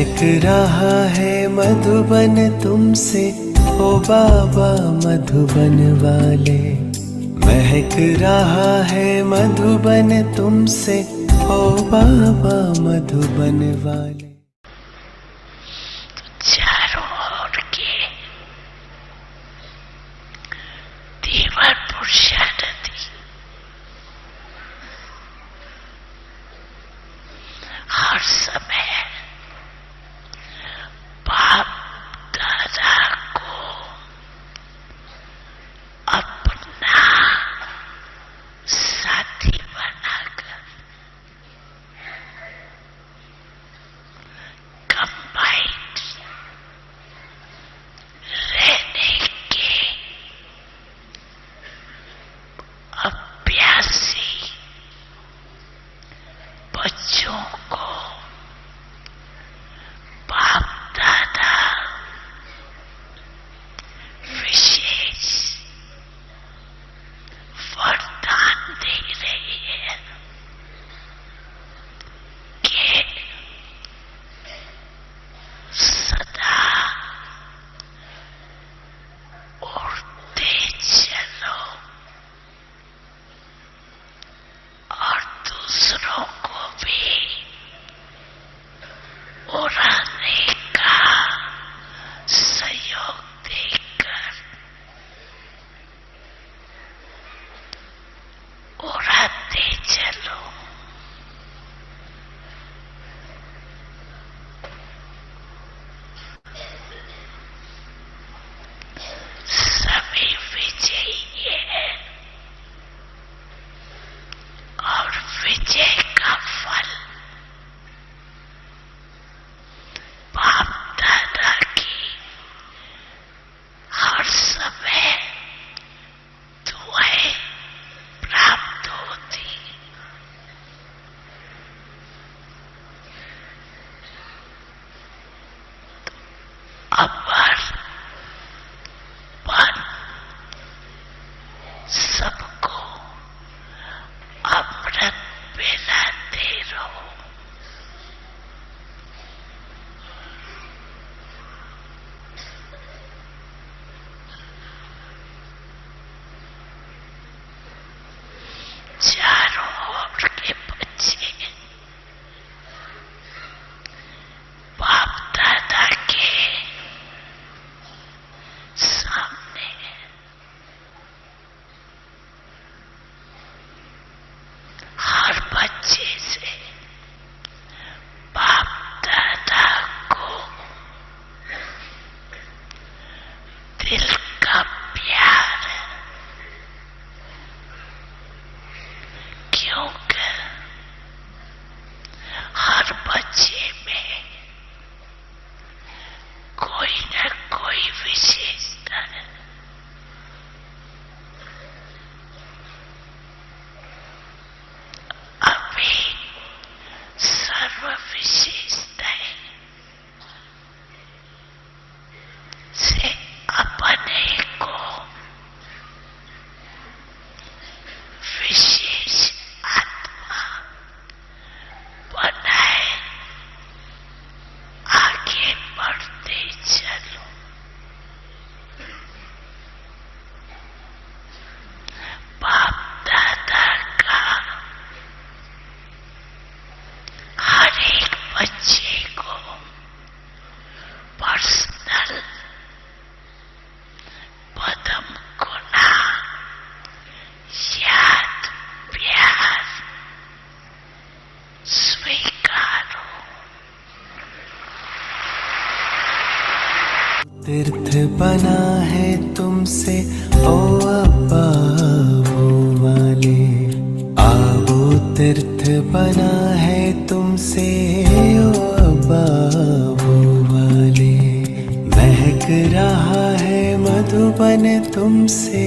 महक रहा है मधुबन तुमसे, ओ बाबा मधुबन वाले। महक रहा है मधुबन तुमसे, ओ बाबा मधुबन वाले। चारों ओर के देवर पुरुषार्थ हर समय बाप दादा को अपना साथी बनाकर कंबाइंड रहने के अभ्यासी बच्चों को बाप दादा विशेष वरदान दे रही है कि सदा उड़ते चलो और दूसरों को भी उड़ाने का सहयोग देकर उड़ाते चलो। सभी विजयी है और विजय का फल बाप दादा की हर समय दुआएं प्राप्त होती। अमर बन सबको अमृत पिलाते रहो। चारों ओर के बच्चे बाप दादा के सामने हर बच्चे से बाप दादा को दिल का प्यार, क्योंकि हर बच्चे में कोई न कोई विशेषता है। अभी सर्व विशेषताएं से अपने को विशेष आत्मा बनाए आगे बढ़ते चलो। बाप दादा का हर एक बच्चे को पर्सनल पदम गुना याद प्यार स्वीकारो। तीर्थ बना है तुमसे, ओ अब्बा वो वाले। आवो तीर्थ बना है तुमसे, ओ अब्बा वो वाले। महक रहा है मधुबन तुमसे।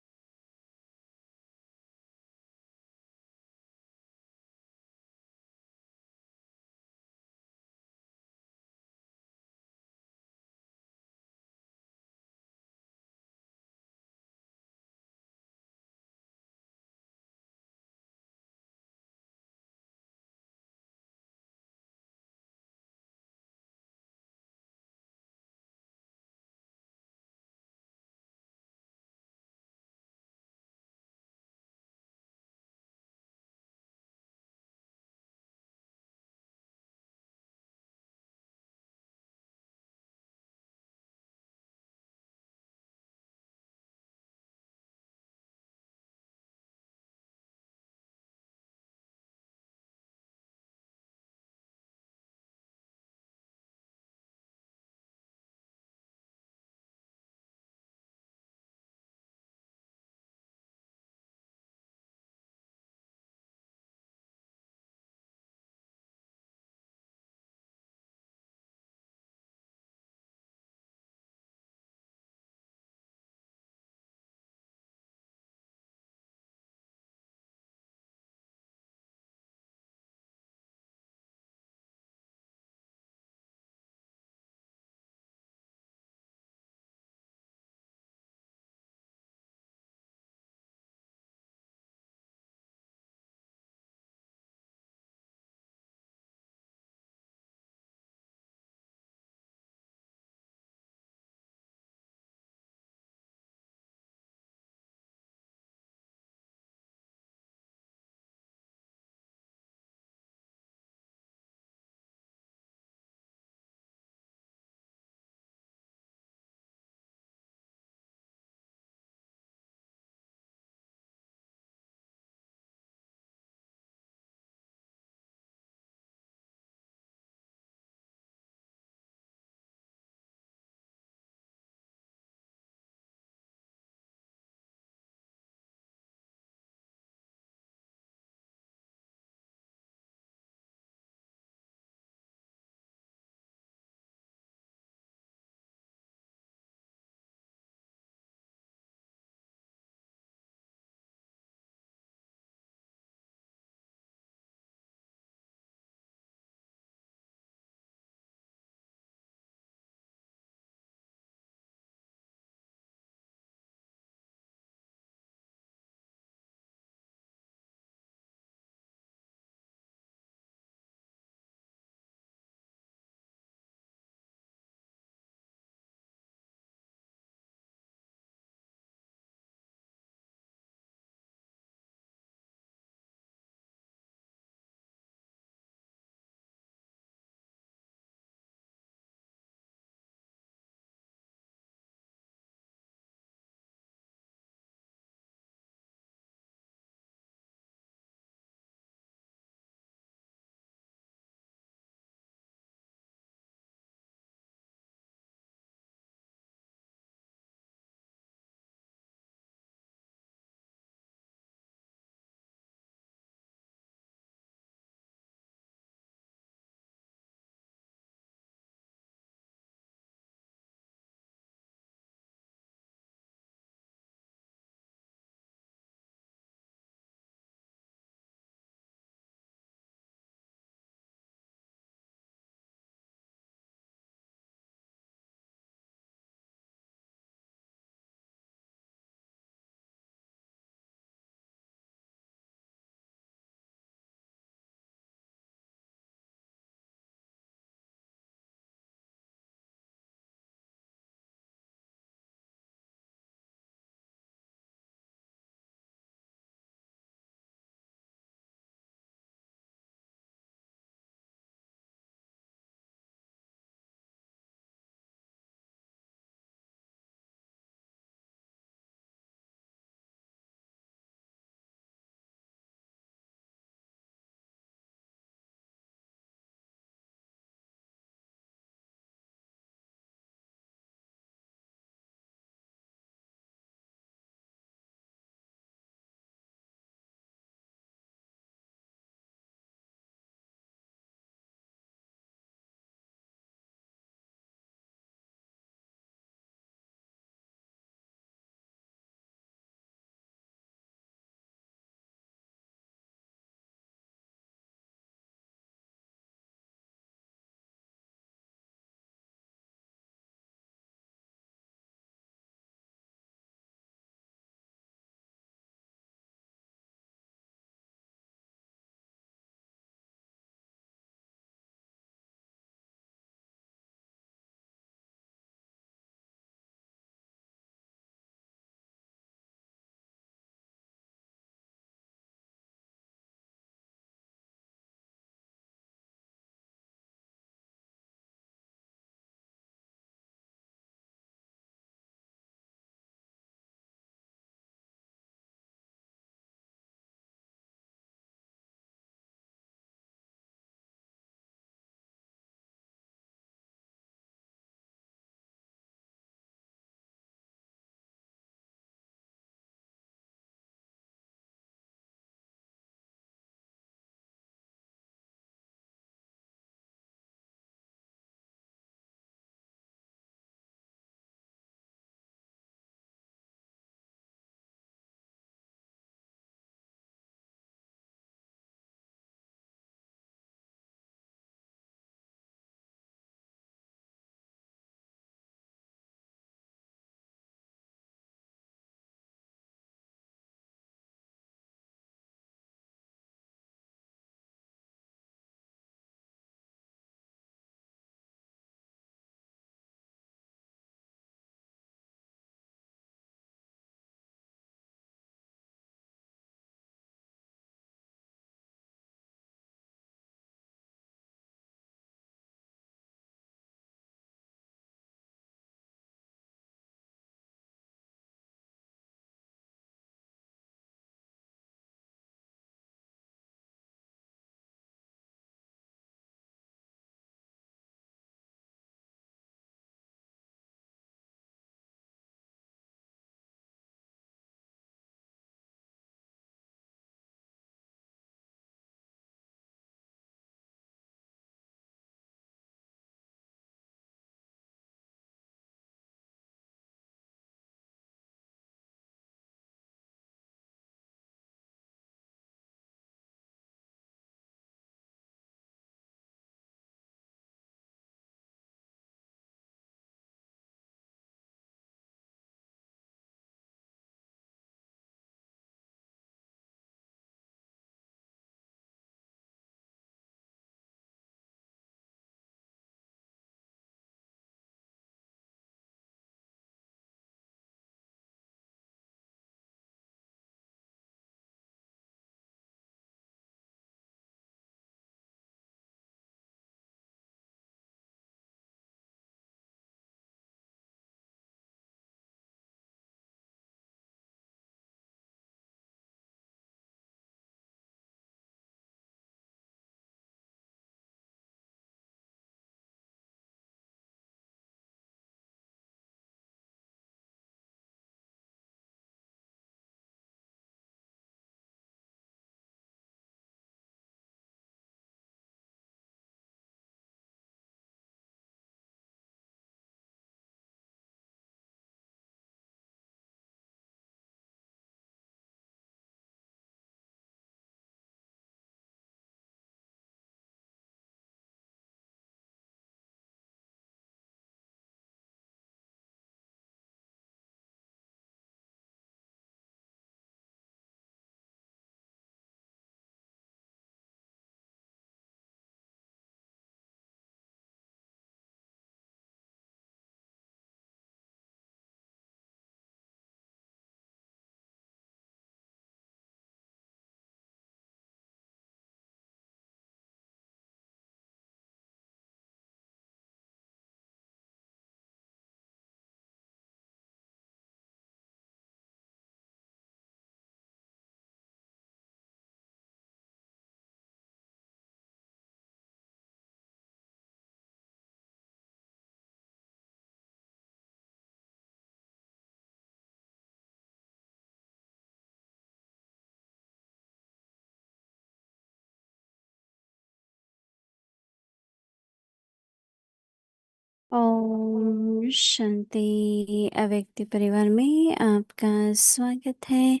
ओम शांति। अव्यक्ति परिवार में आपका स्वागत है।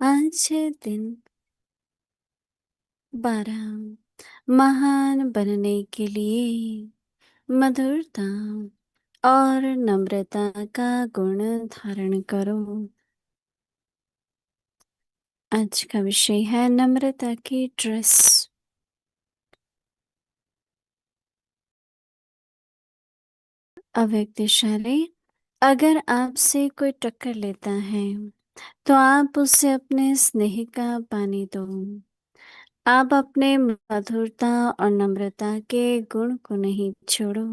आज है दिन 12। महान बनने के लिए मधुरता और नम्रता का गुण धारण करो। आज का विषय है नम्रता की ड्रेस। अव्यक्तिशाली, अगर आपसे कोई टक्कर लेता है तो आप उसे अपने स्नेह का पानी दो। आप अपने मधुरता और नम्रता के गुण को नहीं छोड़ो।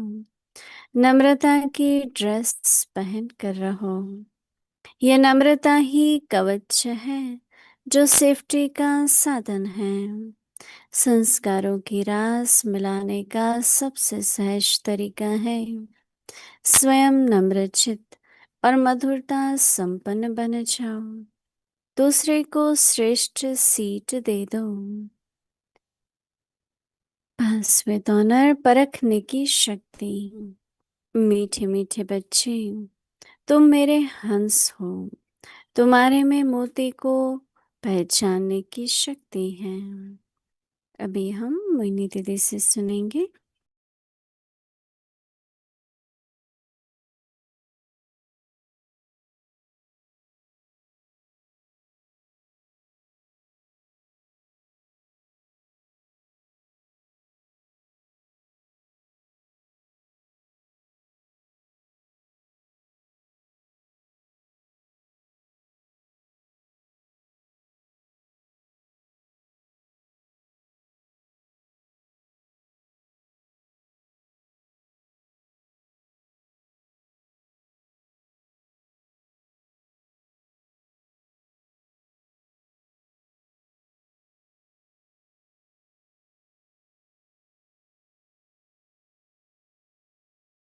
नम्रता की ड्रेस पहन कर रहो। यह नम्रता ही कवच है जो सेफ्टी का साधन है। संस्कारों की रास मिलाने का सबसे सहज तरीका है स्वयं नम्रचित और मधुरता संपन्न बन जाओ। दूसरे को श्रेष्ठ सीट दे दो। पास विद ऑनर, परखने की शक्ति। मीठे मीठे बच्चे, तुम मेरे हंस हो। तुम्हारे में मोती को पहचानने की शक्ति है। अभी हम मोहिनी दीदी से सुनेंगे।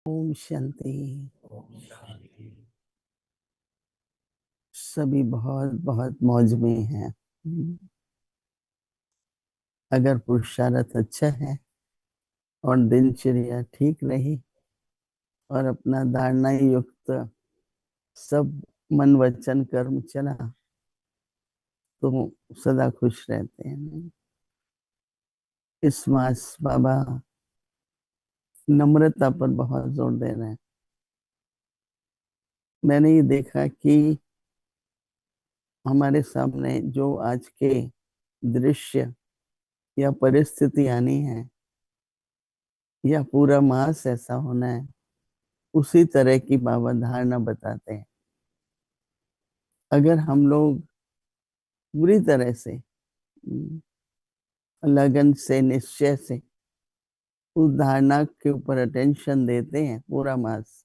ओम शांति। सभी बहुत बहुत मौज में हैं। अगर पुरुषार्थ अच्छा है और दिनचर्या ठीक रही और अपना धारणा युक्त सब मन वचन कर्म चला तो सदा खुश रहते हैं। इस मास बाबा नम्रता पर बहुत जोर दे रहे हैं। मैंने ये देखा कि हमारे सामने जो आज के दृश्य या परिस्थिति आनी है या पूरा मास ऐसा होना है, उसी तरह की बाबा धारणा बताते हैं। अगर हम लोग पूरी तरह से लगन से निश्चय से उस धारणा के ऊपर अटेंशन देते हैं पूरा मास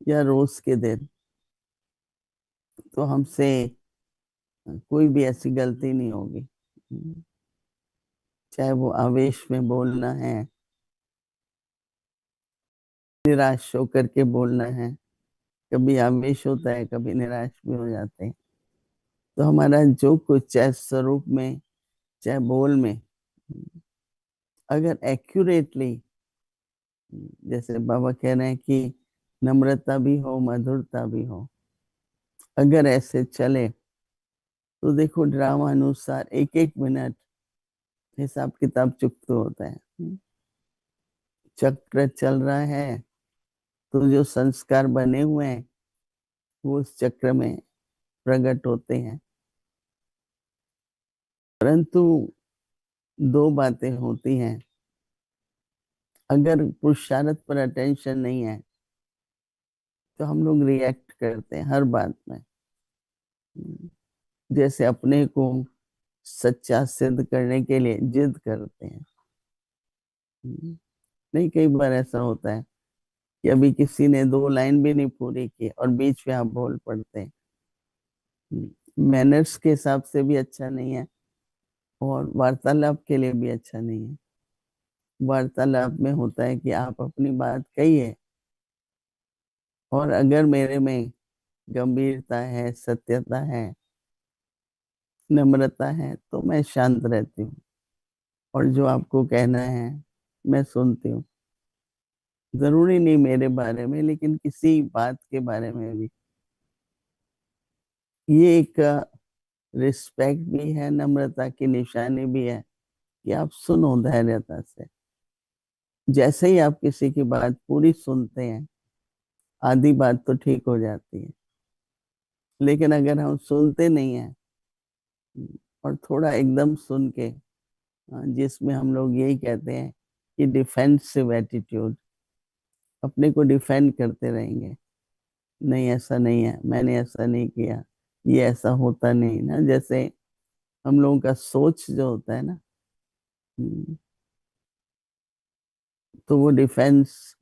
या रोज के दिन, तो हमसे कोई भी ऐसी गलती नहीं होगी। चाहे वो आवेश में बोलना है, निराश होकर के बोलना है, कभी आवेश होता है कभी निराश भी हो जाते हैं। तो हमारा जो कुछ चाहे स्वरूप में चाहे बोल में अगर एक्यूरेटली, जैसे बाबा कह रहे हैं कि नम्रता भी हो मधुरता भी हो, अगर ऐसे चले तो देखो ड्रामा अनुसार एक एक मिनट हिसाब किताब चुकत होता है। चक्र चल रहा है तो जो संस्कार बने हुए हैं वो उस चक्र में प्रकट होते हैं। परंतु दो बातें होती हैं। अगर पुरुषार्थ पर अटेंशन नहीं है तो हम लोग रिएक्ट करते हैं हर बात में। जैसे अपने को सच्चा सिद्ध करने के लिए जिद करते हैं। नहीं, कई बार ऐसा होता है कि अभी किसी ने 2 लाइन भी नहीं पूरी की और बीच में आप बोल पड़ते हैं। मैनर्स के हिसाब से भी अच्छा नहीं है और वार्तालाप के लिए भी अच्छा नहीं है। वार्तालाप में होता है कि आप अपनी बात कहिए और अगर मेरे में गंभीरता है, सत्यता है, नम्रता है तो मैं शांत रहती हूँ और जो आपको कहना है मैं सुनती हूँ। जरूरी नहीं मेरे बारे में, लेकिन किसी बात के बारे में भी। ये एक रिस्पेक्ट भी है, नम्रता की निशानी भी है कि आप सुनो धैर्यता से। जैसे ही आप किसी की बात पूरी सुनते हैं, आधी बात तो ठीक हो जाती है। लेकिन अगर हम सुनते नहीं हैं और थोड़ा एकदम सुन के, जिसमें हम लोग यही कहते हैं कि डिफेंसिव एटीट्यूड, अपने को डिफेंड करते रहेंगे, नहीं ऐसा नहीं है, मैंने ऐसा नहीं किया, ये ऐसा होता नहीं ना, जैसे हम लोगों का सोच जो होता है ना, तो वो डिफेंस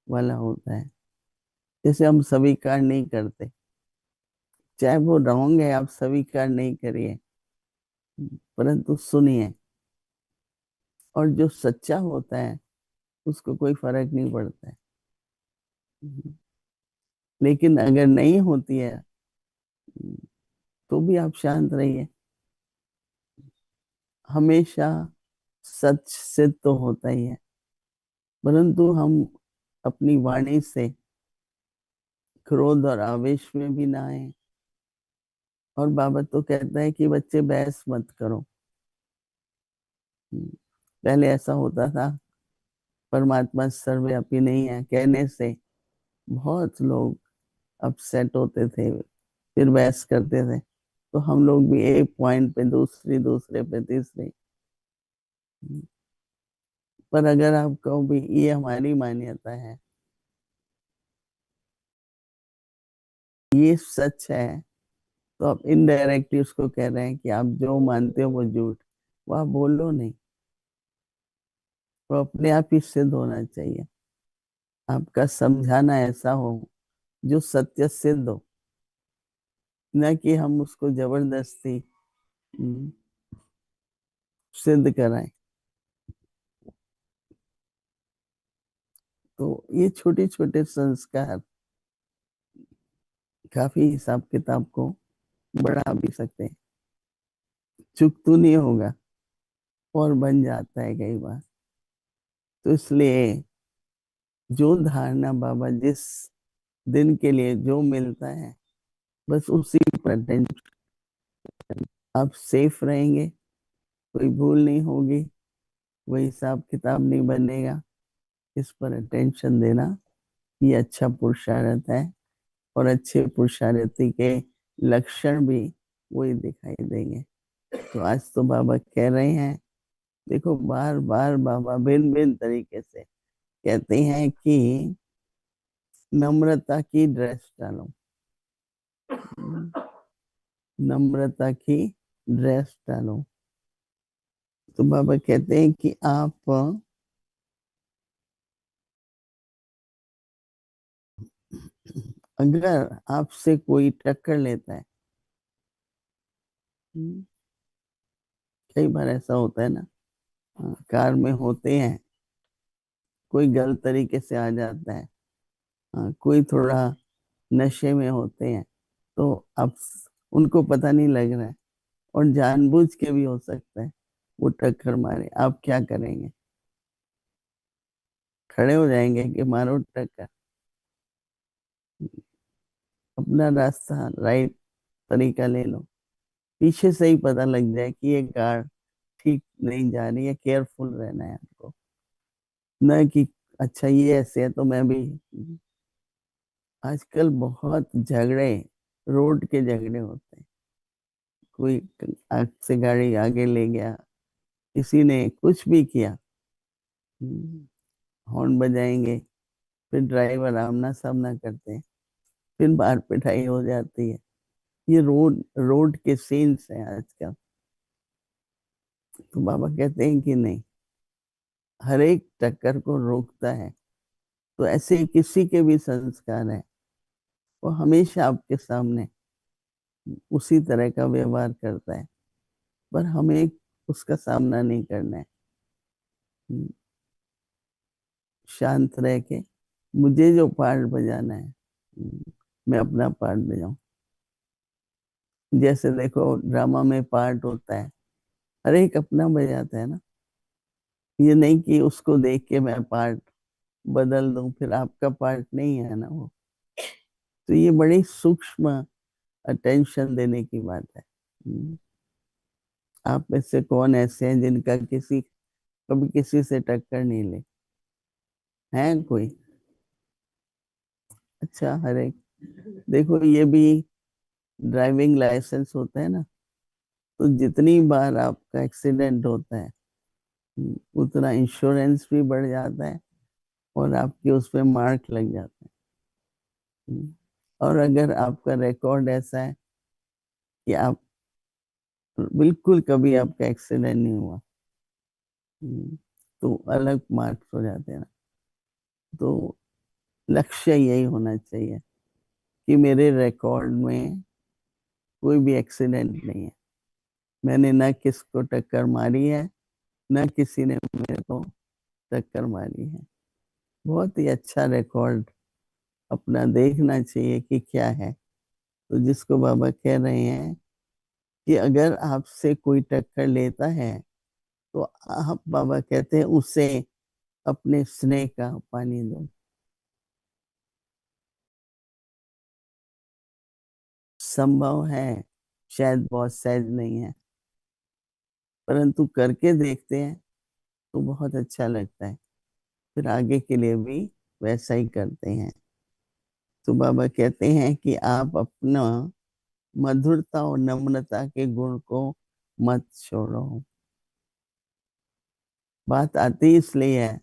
वाला होता है। जैसे हम स्वीकार नहीं करते, चाहे वो रॉन्ग है, आप स्वीकार नहीं करिए, परंतु सुनिए। और जो सच्चा होता है उसको कोई फर्क नहीं पड़ता है। लेकिन अगर नहीं होती है तो भी आप शांत रहिए। हमेशा सच सिद्ध तो होता ही है, परंतु हम अपनी वाणी से क्रोध और आवेश में भी ना आए। और बाबा तो कहता है कि बच्चे बहस मत करो। पहले ऐसा होता था, परमात्मा सर्वव्यापी नहीं है कहने से बहुत लोग अपसेट होते थे, फिर बहस करते थे। तो हम लोग भी एक पॉइंट पे दूसरी, दूसरे पे तीसरी। पर अगर आप कहो भी ये हमारी मान्यता है, ये सच है, तो आप इनडायरेक्टली उसको कह रहे हैं कि आप जो मानते हो वो झूठ। वो आप बोलो नहीं, वो अपने आप ही सिद्ध होना चाहिए। आपका समझाना ऐसा हो जो सत्य सिद्ध हो, न कि हम उसको जबरदस्ती हम्म, सिद्ध कराएं। तो ये छोटे छोटे संस्कार काफी हिसाब किताब को बढ़ा भी सकते हैं। चुप तो नहीं होगा और बन जाता है कई बार। तो इसलिए जो धारणा बाबा जिस दिन के लिए जो मिलता है, बस उसी पर attention, आप सेफ रहेंगे, कोई भूल नहीं होगी, कोई हिसाब किताब नहीं बनेगा। इस पर अटेंशन देना ये अच्छा पुरुषार्थ है। और अच्छे पुरुषार्थी के लक्षण भी वही दिखाई देंगे। तो आज तो बाबा कह रहे हैं, देखो बार बार बाबा भिन्न भिन्न तरीके से कहते हैं कि नम्रता की ड्रेस डालो, नम्रता की ड्रेस डालो। तो बाबा कहते हैं कि आप अगर आपसे कोई टक्कर लेता है, कई बार ऐसा होता है ना, कार में होते हैं, कोई गलत तरीके से आ जाता है, कोई थोड़ा नशे में होते हैं, तो अब उनको पता नहीं लग रहा है और जानबूझ के भी हो सकता है वो टक्कर मारे। आप क्या करेंगे? खड़े हो जाएंगे कि मारो टक्कर? अपना रास्ता राइट तरीका ले लो। पीछे से ही पता लग जाए कि ये कार ठीक नहीं जा रही है, केयरफुल रहना है आपको। न कि अच्छा ये ऐसे है तो मैं भी। आजकल बहुत झगड़े, रोड के झगड़े होते हैं। कोई आग से गाड़ी आगे ले गया, किसी ने कुछ भी किया, हॉर्न बजाएंगे, फिर ड्राइवर आमना सामना करते हैं, फिर मार पिटाई हो जाती है। ये रोड रोड के सीन्स हैं आजकल। तो बाबा कहते हैं कि नहीं, हर एक टक्कर को रोकता है। तो ऐसे ही किसी के भी संस्कार है, वो हमेशा आपके सामने उसी तरह का व्यवहार करता है, पर हमें उसका सामना नहीं करना है। शांत रह के मुझे जो पार्ट बजाना है, मैं अपना पार्ट बजाऊं। जैसे देखो ड्रामा में पार्ट होता है, हर एक अपना बजाता है ना। ये नहीं कि उसको देख के मैं पार्ट बदल दूं, फिर आपका पार्ट नहीं है ना वो। तो ये बड़ी सूक्ष्म अटेंशन देने की बात है। आप में से कौन ऐसे हैं जिनका कभी किसी से टक्कर नहीं ले? है कोई? अच्छा, हर एक। देखो, ये भी ड्राइविंग लाइसेंस होता है ना, तो जितनी बार आपका एक्सीडेंट होता है उतना इंश्योरेंस भी बढ़ जाता है और आपके उस पे मार्क लग जाता है। और अगर आपका रिकॉर्ड ऐसा है कि आप बिल्कुल कभी आपका एक्सीडेंट नहीं हुआ, तो अलग मार्क्स हो जाते हैं ना। तो लक्ष्य यही होना चाहिए कि मेरे रिकॉर्ड में कोई भी एक्सीडेंट नहीं है, मैंने ना किसको टक्कर मारी है, ना किसी ने मेरे को टक्कर मारी है। बहुत ही अच्छा रिकॉर्ड अपना देखना चाहिए कि क्या है। तो जिसको बाबा कह रहे हैं कि अगर आपसे कोई टक्कर लेता है तो आप, बाबा कहते हैं, उसे अपने स्नेह का पानी दो। संभव है, शायद बहुत सहज नहीं है, परंतु करके देखते हैं तो बहुत अच्छा लगता है, फिर आगे के लिए भी वैसा ही करते हैं। तो बाबा कहते हैं कि आप अपना मधुरता और नम्रता के गुण को मत छोड़ो। बात आती इसलिए है,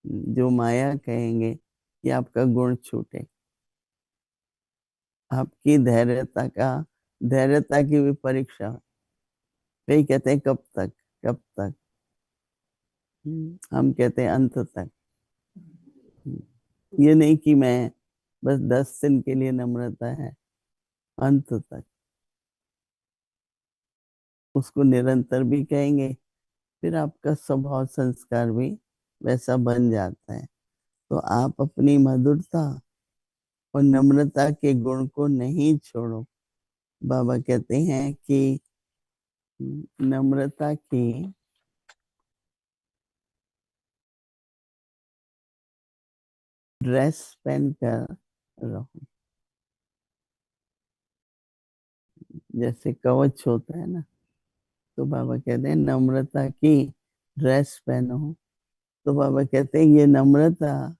जो माया कहेंगे कि आपका गुण छूटे, आपकी धैर्यता की भी परीक्षा हो। कई कहते हैं कब तक, कब तक। हम कहते हैं अंत तक। ये नहीं कि मैं बस 10 दिन के लिए नम्रता है, अंत तक। उसको निरंतर भी कहेंगे, फिर आपका स्वभाव संस्कार भी वैसा बन जाता है। तो आप अपनी मधुरता और नम्रता के गुण को नहीं छोड़ो। बाबा कहते हैं कि नम्रता की ड्रेस पहन कर रहो। जैसे कवच होता है ना, तो बाबा कहते हैं नम्रता की ड्रेस पहनो। तो बाबा कहते हैं ये नम्रता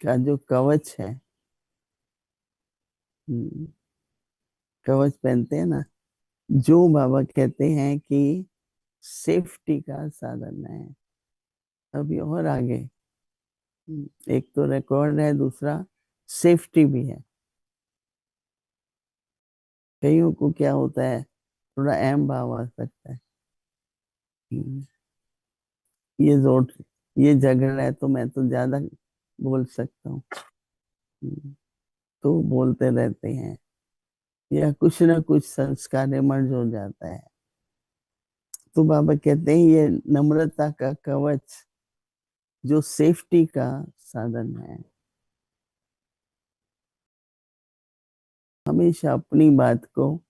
का जो कवच है, कवच पहनते हैं ना, जो बाबा कहते हैं कि सेफ्टी का साधन है। अभी और आगे, एक तो रिकॉर्ड है, दूसरा सेफ्टी भी है। कईयों को क्या होता है, थोड़ा अहम भाव आ सकता है। हम्म, ये जोर, ये झगड़ा है तो मैं तो ज्यादा बोल सकता हूँ। तो बोलते रहते हैं, या कुछ ना कुछ संस्कार इमर्ज हो जाता है। तो बाबा कहते हैं ये नम्रता का कवच जो सेफ्टी का साधन है। हमेशा अपनी बात को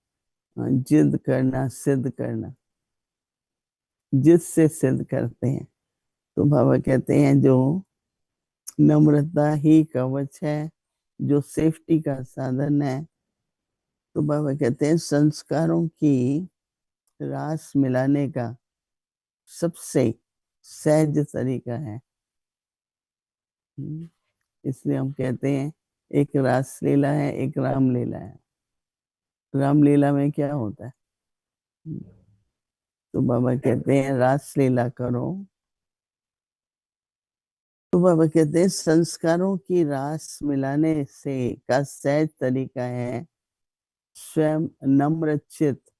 जिद करना, सिद्ध करना, जिससे सिद्ध करते हैं। तो बाबा कहते हैं जो नम्रता ही कवच है, जो सेफ्टी का साधन है। तो बाबा कहते हैं संस्कारों की रास मिलाने का सबसे सहज तरीका है। इसलिए हम कहते हैं एक रास लीला है, एक रामलीला है। रामलीला में क्या होता है? तो बाबा कहते हैं रास लीला करो। तो बाबा कहते हैं संस्कारों की रास मिलाने से का सहज तरीका है स्वयं नम्र चित्त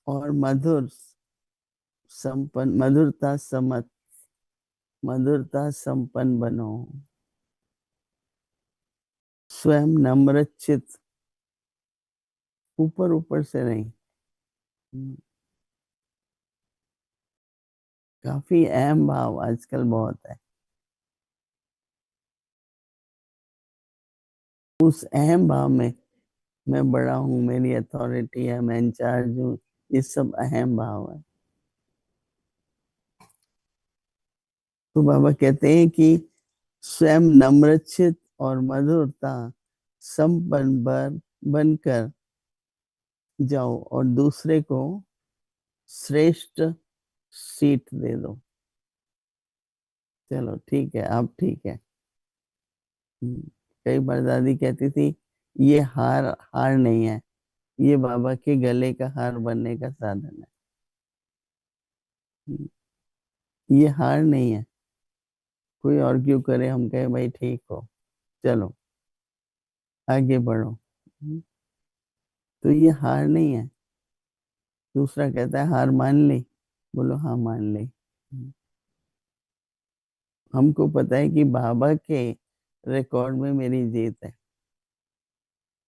और मधुरता संपन्न बनो। स्वयं नम्र चित्त, ऊपर ऊपर से नहीं। काफी अहम भाव आजकल बहुत है। उस अहम भाव में मैं बड़ा हूँ, मेरी अथॉरिटी है, मैं इंचार्ज हूँ, ये सब अहम भाव है। तो बाबा कहते हैं कि स्वयं नम्रचित और मधुरता संपन्न बनकर जाओ और दूसरे को श्रेष्ठ सीट दे दो। चलो ठीक है, आप ठीक है। कई बार दादी कहती थी ये हार हार नहीं है, ये बाबा के गले का हार बनने का साधन है। ये हार नहीं है। कोई और क्यों करे, हम कहे भाई ठीक हो, चलो आगे बढ़ो। तो ये हार नहीं है। दूसरा कहता है हार मान ली, बोलो हाँ मान ली। हमको पता है कि बाबा के रिकॉर्ड में मेरी जीत है,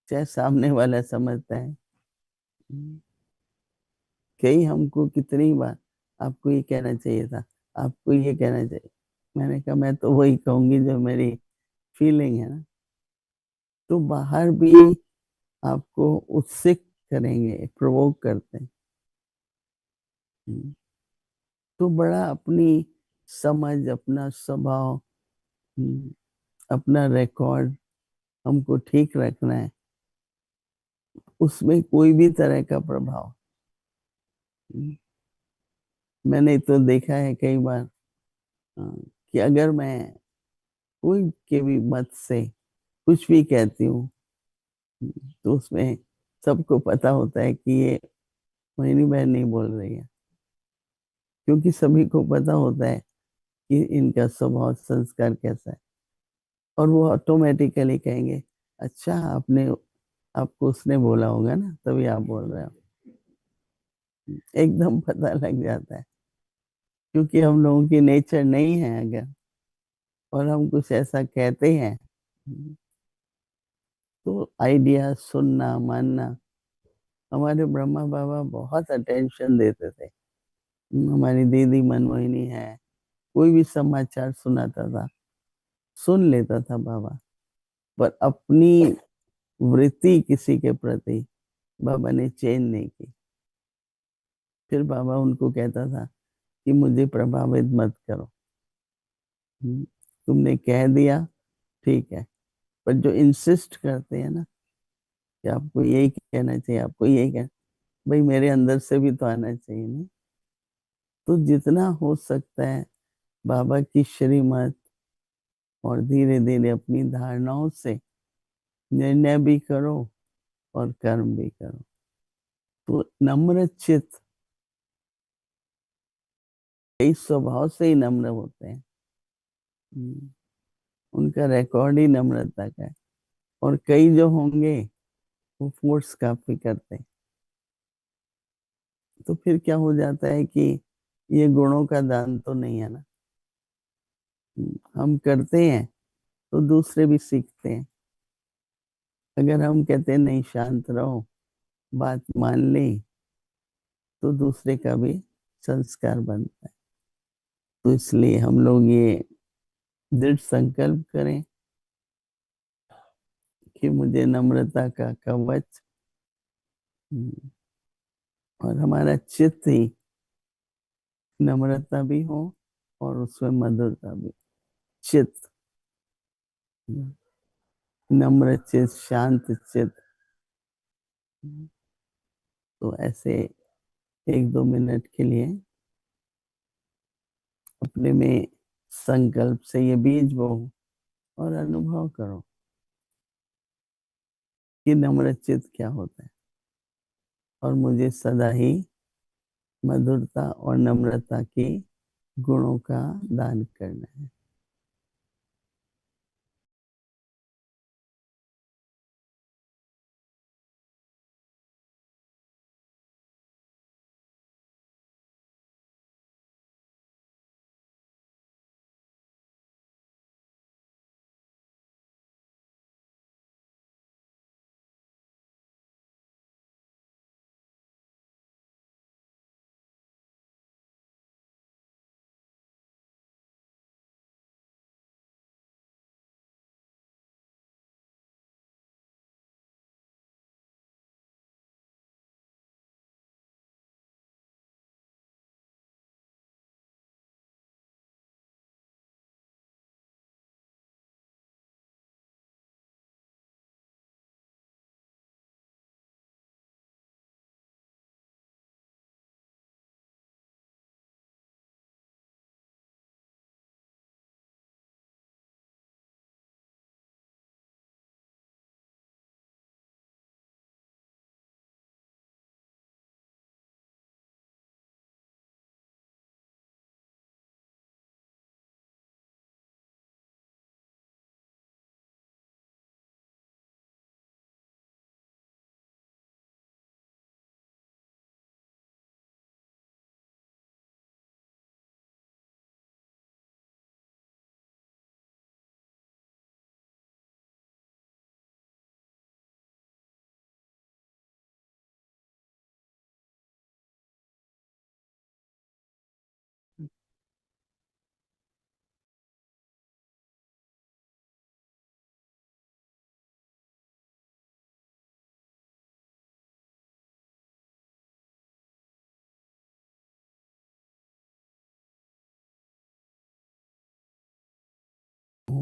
चाहे सामने वाला समझता है। कई हमको कितनी बार आपको ये कहना चाहिए था, आपको ये कहना चाहिए। मैंने कहा मैं तो वही कहूंगी जो मेरी फीलिंग है ना। तो बाहर भी आपको उत्सुक करेंगे, प्रोवोक करते हैं। तो बड़ा अपनी समझ, अपना स्वभाव, अपना रिकॉर्ड हमको ठीक रखना है। उसमें कोई भी तरह का प्रभाव, मैंने तो देखा है कई बार कि अगर मैं कोई के भी मत से कुछ भी कहती हूँ, तो उसमें सबको पता होता है कि ये मोहिनी बहन नहीं बोल रही है, क्योंकि सभी को पता होता है कि इनका स्वभाव संस्कार कैसा है। और वो ऑटोमेटिकली कहेंगे अच्छा आपने, आपको उसने बोला होगा ना तभी आप बोल रहे हो। एकदम पता लग जाता है, क्योंकि हम लोगों की नेचर नहीं है अगर, और हम कुछ ऐसा कहते हैं तो आइडिया सुनना मानना। हमारे ब्रह्मा बाबा बहुत अटेंशन देते थे। हमारी दीदी मनमोहिनी है, कोई भी समाचार सुनाता था, सुन लेता था बाबा। पर अपनी वृत्ति किसी के प्रति बाबा ने चेंज नहीं की। फिर बाबा उनको कहता था कि मुझे प्रभावित मत करो। तुमने कह दिया ठीक है, पर जो इंसिस्ट करते हैं ना कि आपको यही कहना चाहिए, आपको यही कहना, भाई मेरे अंदर से भी तो आना चाहिए ना। तो जितना हो सकता है बाबा की श्रीमत और धीरे धीरे अपनी धारणाओं से निर्णय भी करो और कर्म भी करो। तो नम्र चित्त कई स्वभाव से ही नम्र होते हैं। उनका रिकॉर्ड ही नम्रता का है। और कई जो होंगे वो फोर्स काफी करते हैं। तो फिर क्या हो जाता है कि ये गुणों का दान तो नहीं है ना। हम करते हैं तो दूसरे भी सीखते हैं। अगर हम कहते हैं नहीं शांत रहो, बात मान ली, तो दूसरे का भी संस्कार बनता है। तो इसलिए हम लोग ये दृढ़ संकल्प करें कि मुझे नम्रता का कवच, और हमारा चित्त ही नम्रता भी हो और उसमें मधुरता भी। चित्त नम्र चित्त, शांत चित्त। तो ऐसे 1-2 मिनट के लिए अपने में संकल्प से ये बीज बो और अनुभव करो कि नम्र चित्त क्या होता है, और मुझे सदा ही मधुरता और नम्रता की गुणों का दान करना है।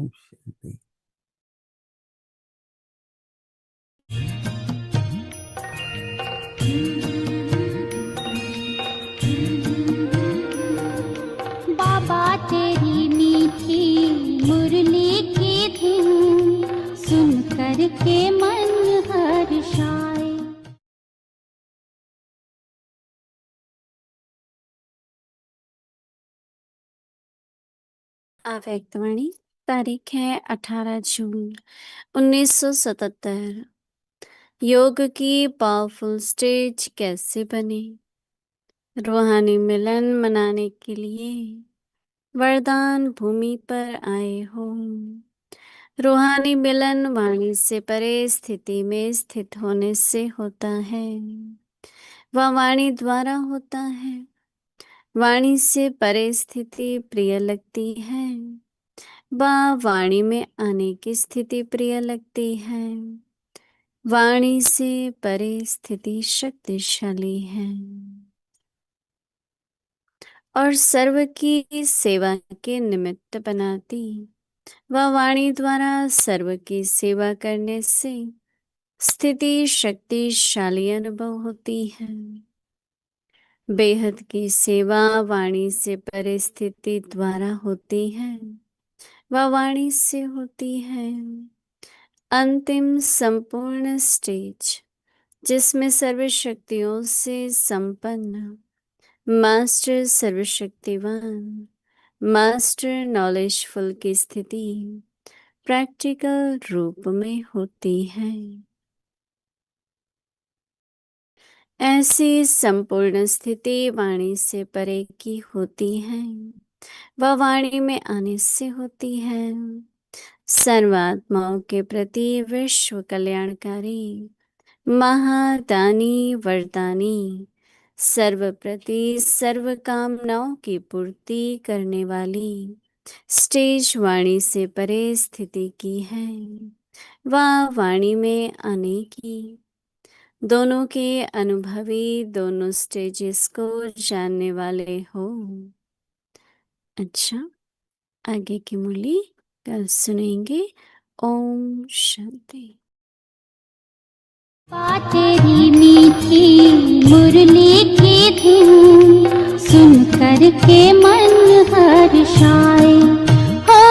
ओम शांति। बाबा तेरी मीठी मुरली की धुन सुन कर के मन हर्षाए। अव्यक्तवाणी तारीख है 18 जून 1977। योग की पावरफुल स्टेज कैसे बने। रूहानी मिलन मनाने के लिए वरदान भूमि पर आए हो। रूहानी मिलन वाणी से परे स्थिति में स्थित होने से होता है। वह वाणी द्वारा होता है। वाणी से परे स्थिति प्रिय लगती है। वाणी में आने की स्थिति प्रिय लगती है। वाणी से परे स्थिति शक्तिशाली है और सर्व की सेवा के निमित्त बनाती। वह वाणी द्वारा सर्व की सेवा करने से स्थिति शक्तिशाली अनुभव होती है। बेहद की सेवा वाणी से परे स्थिति द्वारा होती है। वह वाणी से होती है। अंतिम संपूर्ण स्टेज जिसमें सर्वशक्तियों से संपन्न मास्टर सर्वशक्तिवान मास्टर नॉलेजफुल की स्थिति प्रैक्टिकल रूप में होती है। ऐसी संपूर्ण स्थिति वाणी से परे की होती है। वह वाणी में आने से होती है। सर्वात्माओं के प्रति विश्व कल्याणकारी महादानी वरदानी सर्व प्रति सर्व कामनाओं की पूर्ति करने वाली स्टेज वाणी से परे स्थिति की है। वह वाणी में आने की दोनों के अनुभवी दोनों स्टेजेस को जानने वाले हो। अच्छा, आगे की मुरली कल सुनेंगे। ओम शांति। तेरी मीठी मुरली की धुन सुन कर के मन हर्षाए। हो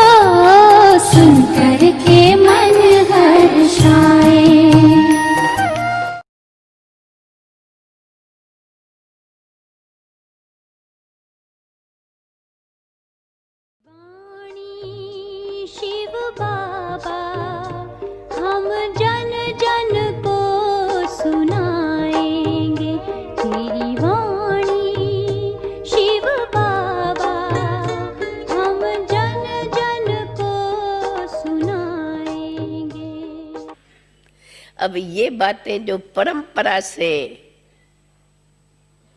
सुन कर के मन हर्षाए। शिव बाबा हम जन जन को सुनाएंगे तेरी वाणी। शिव बाबा हम जन जन को सुनाएंगे। अब ये बातें जो परंपरा से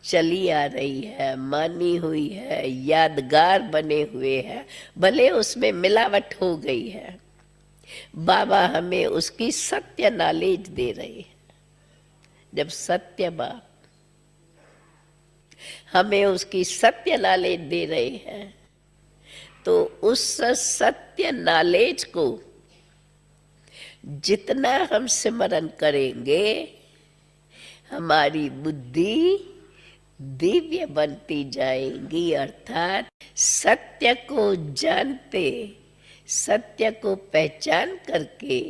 चली आ रही है, मानी हुई है, यादगार बने हुए हैं, भले उसमें मिलावट हो गई है, बाबा हमें उसकी सत्य नॉलेज दे रहे हैं। जब सत्य बाप हमें उसकी सत्य नॉलेज दे रहे हैं तो उस सत्य नॉलेज को जितना हम स्मरण करेंगे हमारी बुद्धि दिव्य बनती जाएगी। अर्थात सत्य को जानते, सत्य को पहचान करके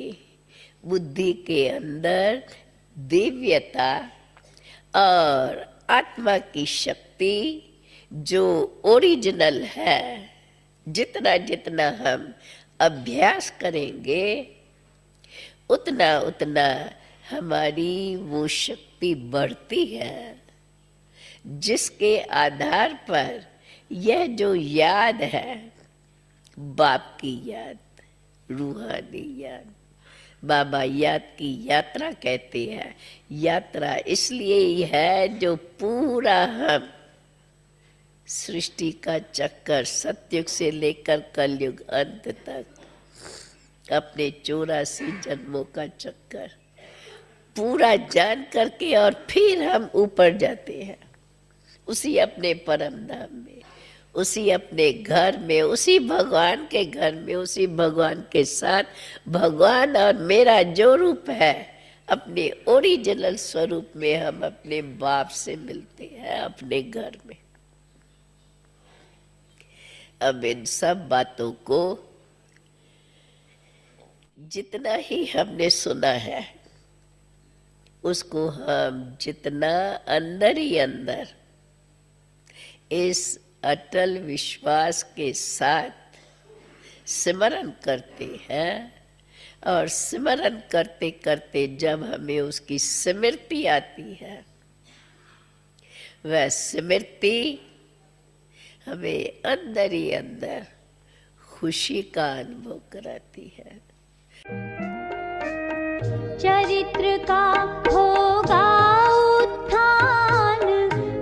बुद्धि के अंदर दिव्यता और आत्मा की शक्ति जो ओरिजिनल है, जितना जितना हम अभ्यास करेंगे उतना उतना हमारी वो शक्ति बढ़ती है, जिसके आधार पर यह जो याद है, बाप की याद, रूहानी याद, बाबा याद की यात्रा कहते हैं। यात्रा इसलिए ही है जो पूरा हम सृष्टि का चक्कर सतयुग से लेकर कलयुग अंत तक अपने 84 जन्मों का चक्कर पूरा जान करके और फिर हम ऊपर जाते हैं उसी अपने परम धाम में। उसी अपने घर में, उसी भगवान के घर में, उसी भगवान के साथ भगवान और मेरा जो रूप है अपने ओरिजिनल स्वरूप में हम अपने बाप से मिलते हैं अपने घर में। अब इन सब बातों को जितना ही हमने सुना है उसको हम जितना अंदर ही अंदर इस अटल विश्वास के साथ सिमरन करते हैं और सिमरन करते करते जब हमें उसकी स्मृति आती है वह स्मृति हमें अंदर ही अंदर खुशी का अनुभव कराती है। चरित्र का होगा उत्थान,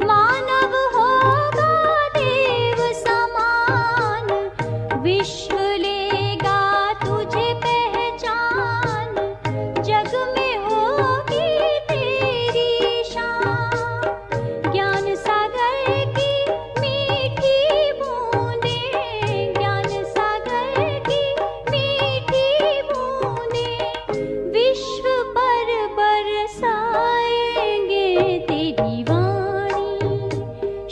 मानव होगा देव समान, विश्व लेगा तुझे पहचान, जग में होगी तेरी शान। ज्ञान सागर की मीठी बूंदें, ज्ञान सागर की मीठी बूंदें, विश्व पर बरसाएंगे तेरी वाणी।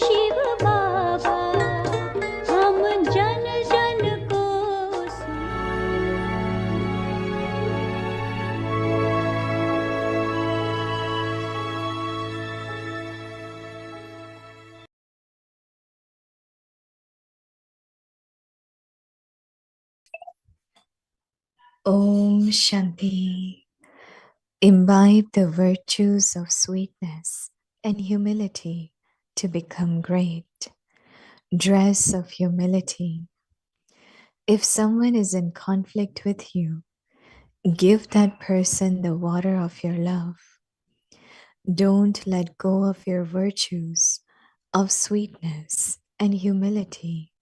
शिव बाबा हम जन जन को Om Shanti. Imbibe the virtues of sweetness and humility to become great. Dress of humility. If someone is in conflict with you, give that person the water of your love. Don't let go of your virtues of sweetness and humility.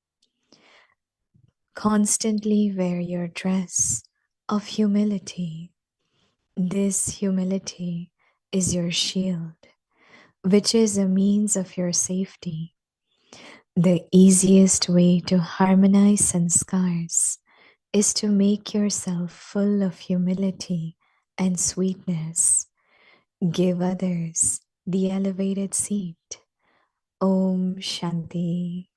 Constantly wear your dress of humility. This humility is your shield, which is a means of your safety. The easiest way to harmonize sanskars is to make yourself full of humility and sweetness. Give others the elevated seat. Om Shanti.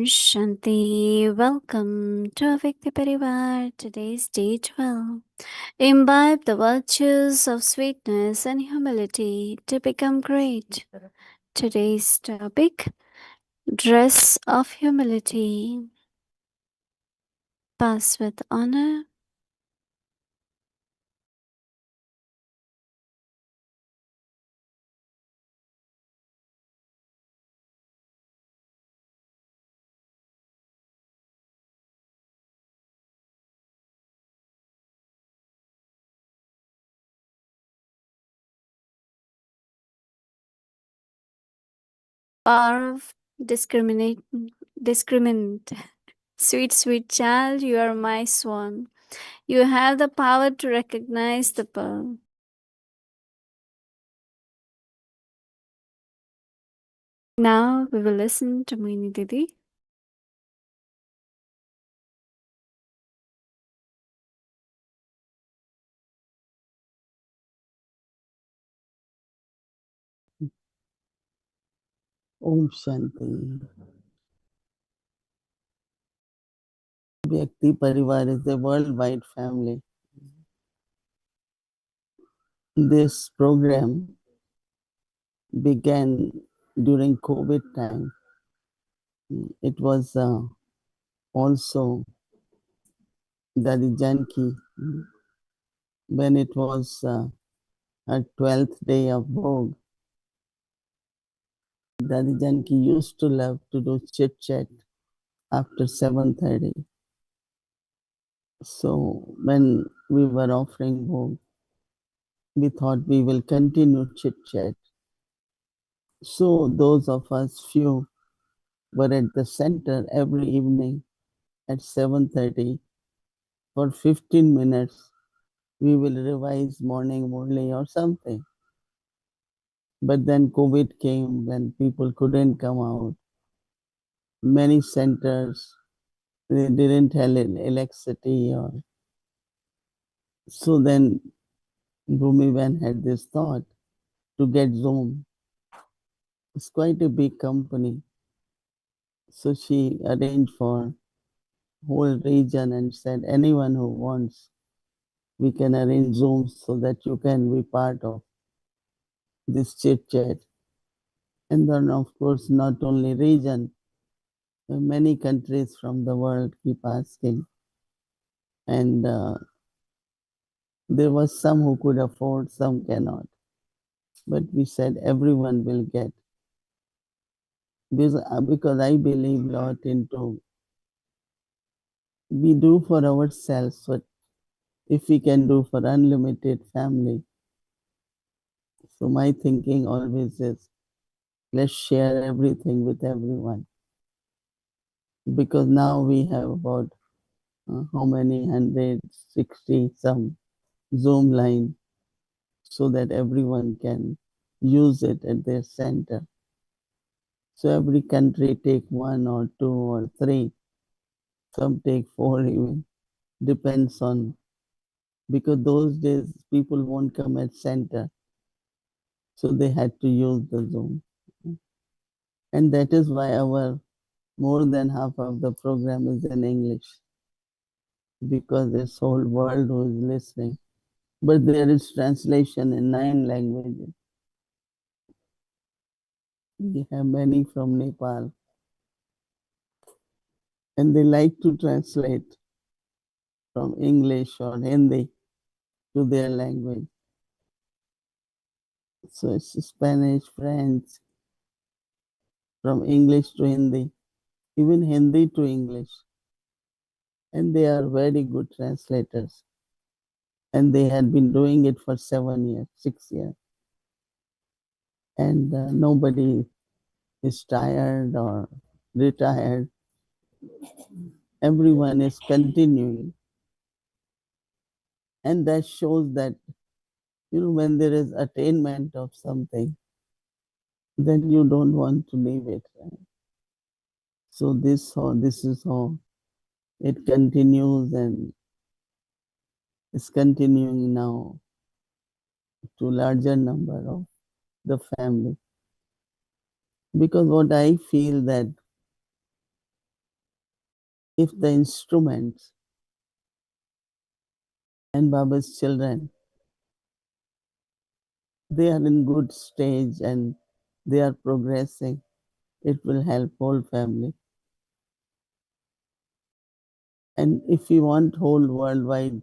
Shanti. Welcome to Avyakti Parivar. Today's day 12. Imbibe the virtues of sweetness and humility to become great. Today's topic, dress of humility. Pass with honor. Power of discriminant. Sweet, sweet child, you are my swan. You have the power to recognize the pearl. Now we will listen to Mohini Didi. Om Shanti. Avyakti Parivar is a worldwide family. This program began during COVID time. It was also Dadi Janki when it was her 12th day of Bhog. Dadi Janki used to love to do chit chat after 7:30. So when we were offering Bhog, we thought we will continue chit chat. So those of us few were at the center every evening at 7:30 for 15 minutes. We will revise morning Murli or something. But then COVID came when people couldn't come out. Many centers, they didn't have electricity. So then Bhumivan had this thought to get Zoom. It's quite a big company. So she arranged for whole region and said, anyone who wants, we can arrange Zooms so that you can be part of this chit chat. And then, of course, not only region, many countries from the world keep asking. And there was some who could afford, some cannot. But we said everyone will get. Because I believe a lot into, we do for ourselves what if we can do for unlimited family. So my thinking always is, let's share everything with everyone. Because now we have about how many 160 some Zoom line so that everyone can use it at their center. So every country take 1 or 2 or 3. Some take 4 even. Depends on, because those days people won't come at center. So they had to use the Zoom. And that is why our more than half of the program is in English. Because this whole world who is listening. But there is translation in 9 languages. We have many from Nepal. And they like to translate from English or Hindi to their language. So it's Spanish, French, from English to Hindi, even Hindi to English. And they are very good translators. And they had been doing it for 7 years, 6 years. And nobody is tired or retired. Everyone is continuing. And that shows that, when there is attainment of something, then you don't want to leave it. Right? So this is how it continues, and is continuing now to larger number of the family. Because what I feel that if the instruments and Baba's children, they are in good stage and they are progressing, it will help whole family. And if you want whole worldwide,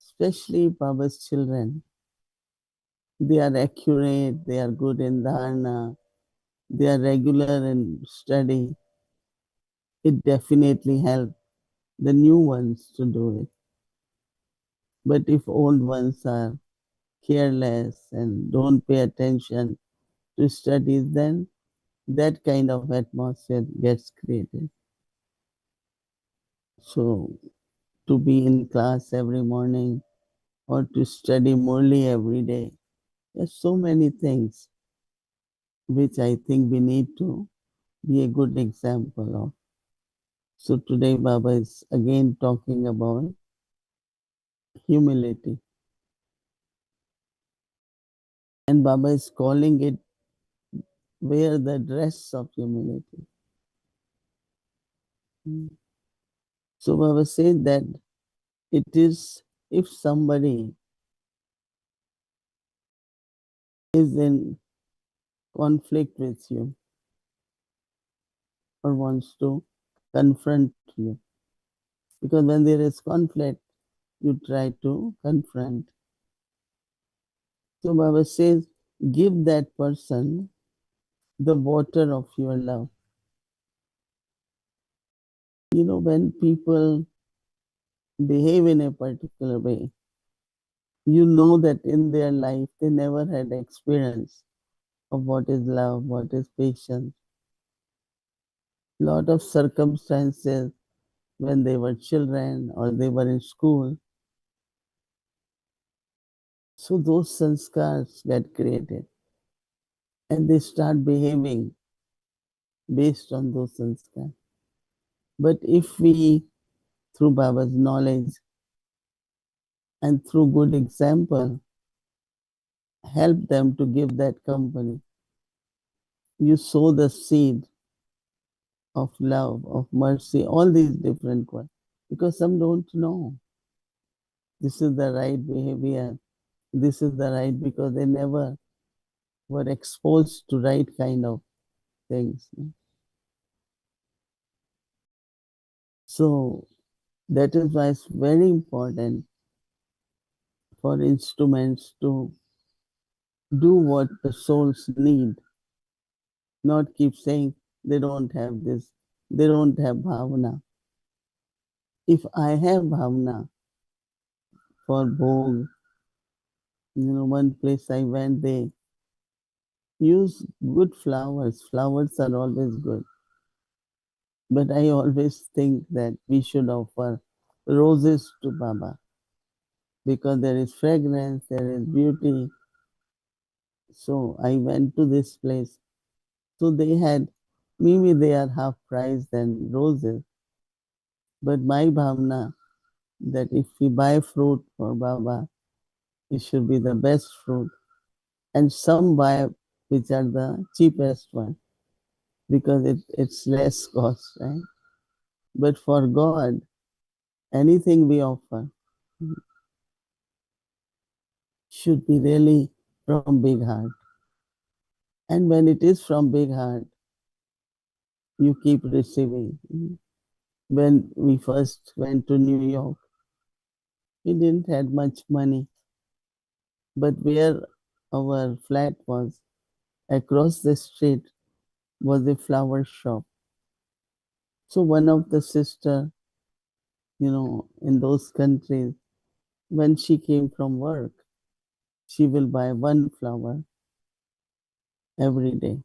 especially Baba's children, they are accurate, they are good in dharana, they are regular in study, it definitely helps the new ones to do it. But if old ones are careless and don't pay attention to studies, then that kind of atmosphere gets created. So to be in class every morning or to study Murli every day, there's so many things which I think we need to be a good example of. So today Baba is again talking about humility. And Baba is calling it wear the dress of humility. So Baba said that it is if somebody is in conflict with you or wants to confront you, because when there is conflict, you try to confront. So Baba says, give that person the water of your love. You know, when people behave in a particular way, you know that in their life they never had experience of what is love, what is patience. Lot of circumstances when they were children or they were in school. So those sanskars get created and they start behaving based on those sanskars. But if we, through Baba's knowledge and through good example, help them to give that company, you sow the seed of love, of mercy, all these different ones. Because some don't know this is the right behavior, this is the right, because they never were exposed to right kind of things. So that is why it's very important for instruments to do what the souls need, not keep saying they don't have this, they don't have bhavana. If I have bhavana for bhog, one place I went, they use good flowers. Flowers are always good. But I always think that we should offer roses to Baba because there is fragrance, there is beauty. So I went to this place. So they had, maybe they are half price than roses. But my bhavna that if we buy fruit for Baba, it should be the best fruit. And some buy which are the cheapest one because it's less cost, right? But for God, anything we offer should be really from big heart. And when it is from big heart, you keep receiving. When we first went to New York, we didn't have much money. But where our flat was, across the street was a flower shop. So one of the sister, in those countries, when she came from work, she will buy one flower every day,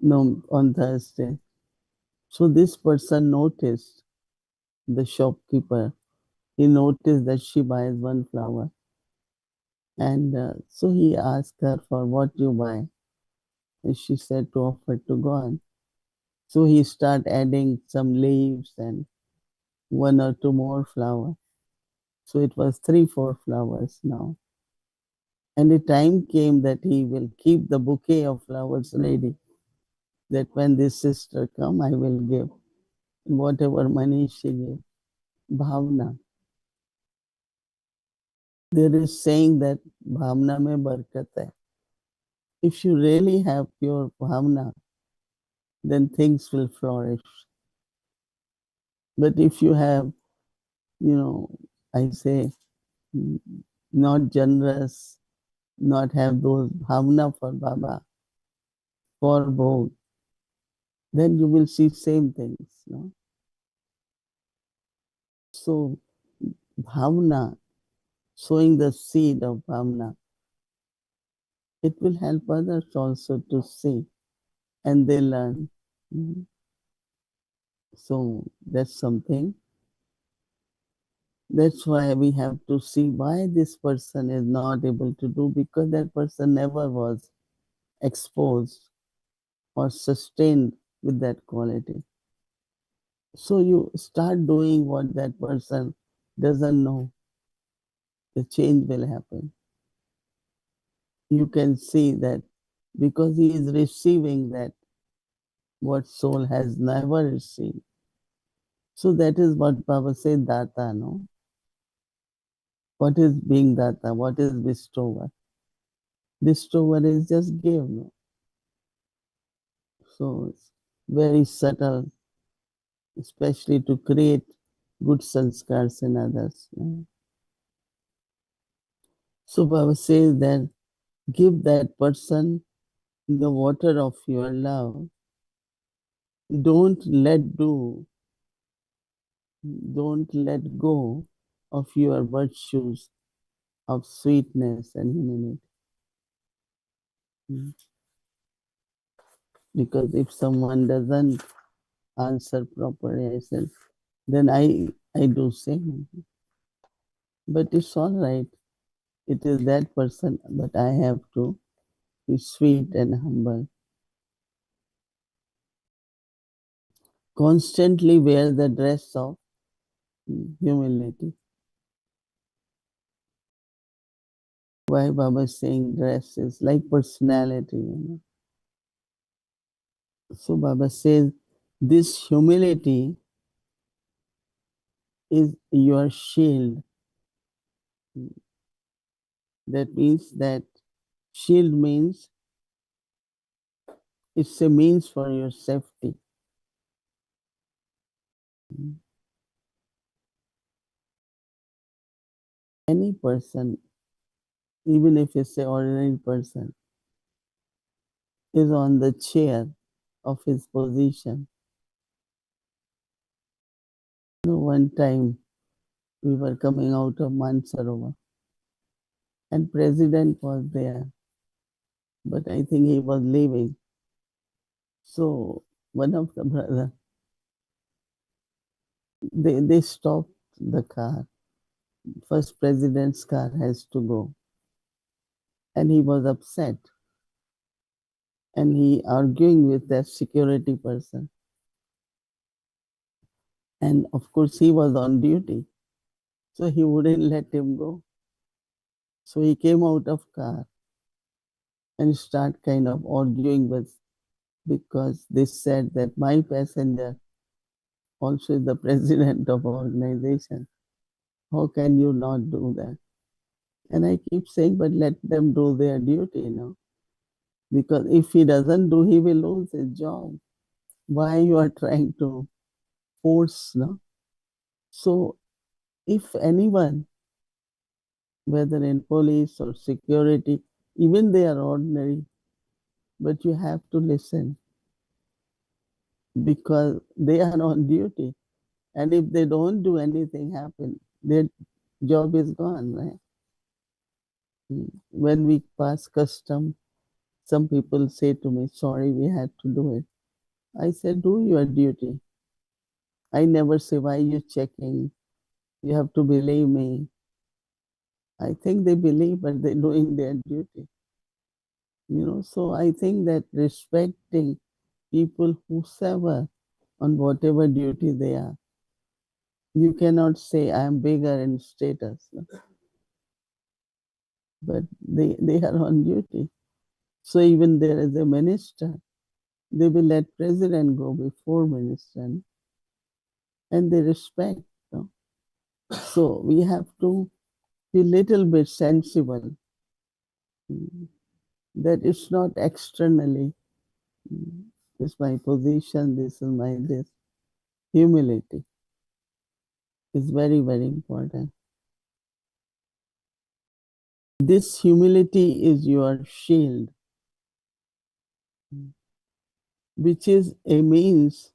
no, on Thursday. So this person noticed, the shopkeeper, he noticed that she buys one flower. And so he asked her for what you buy. And she said to offer to God. So he started adding some leaves and one or two more flowers. So it was 3, 4 flowers now. And the time came that he will keep the bouquet of flowers ready, that when this sister come, I will give. whatever money she gave. Bhavna. There is saying that bhavna mein barkat hai. If you really have pure bhavna, then things will flourish. But if you have, I say, not generous, not have those bhavna for Baba, for Bhog, then you will see same things. No? So bhavna, sowing the seed of bhavna, it will help others also to see and they learn. So that's something. That's why we have to see why this person is not able to do, because that person never was exposed or sustained with that quality. So you start doing what that person doesn't know, the change will happen. You can see that because he is receiving that what soul has never received. So that is what Baba said, Data, no? What is being Data? What is bestower? Bestower is just give, no? So it's very subtle, especially to create good sanskars in others. No? So Baba says that give that person the water of your love. Don't let go of your virtues of sweetness and humility. Because if someone doesn't answer properly, I said, then I do same. But it's all right. It is that person, but I have to be sweet and humble. Constantly wear the dress of humility. Why Baba is saying dress is like personality, So Baba says this humility is your shield. That means that shield means it's a means for your safety. Any person, even if it's an ordinary person, is on the chair of his position. One time we were coming out of Mansarovar and President was there, but I think he was leaving. So one of the brothers, they stopped the car. First President's car has to go. And he was upset. And he arguing with that security person. And of course he was on duty. So he wouldn't let him go. So he came out of car and start kind of arguing with, because they said that my passenger also is the president of organization. How can you not do that? And I keep saying, but let them do their duty, Because if he doesn't do, he will lose his job. Why you are trying to force, So if anyone, whether in police or security, even they are ordinary, but you have to listen because they are on duty. And if they don't do anything happen, their job is gone, right? When we pass custom, some people say to me, sorry, we had to do it. I said, do your duty. I never say, why are you checking? You have to believe me. I think they believe, but they're doing their duty. So I think that respecting people whosoever on whatever duty they are, you cannot say I am bigger in status. But they are on duty. So even there is a minister, they will let president go before minister. and they respect. No? So we have to be little bit sensible that it's not externally, this is my position, this is my this. Humility is very, very important. This humility is your shield, which is a means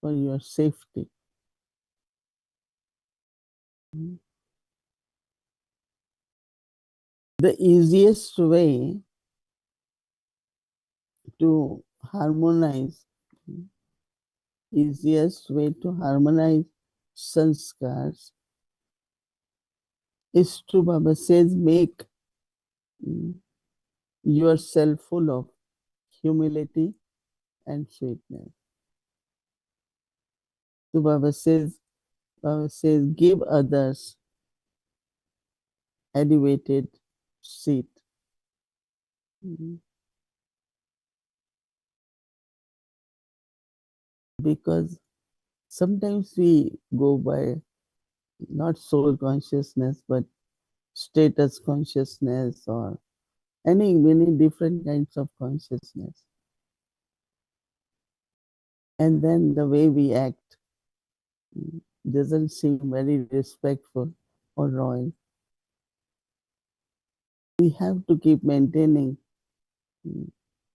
for your safety. The easiest way to harmonize, sanskars is to, Baba says, make yourself full of humility and sweetness. So Baba says, give others elevated seat. Because sometimes we go by not soul consciousness, but status consciousness or many different kinds of consciousness. And then the way we act doesn't seem very respectful or royal. We have to keep maintaining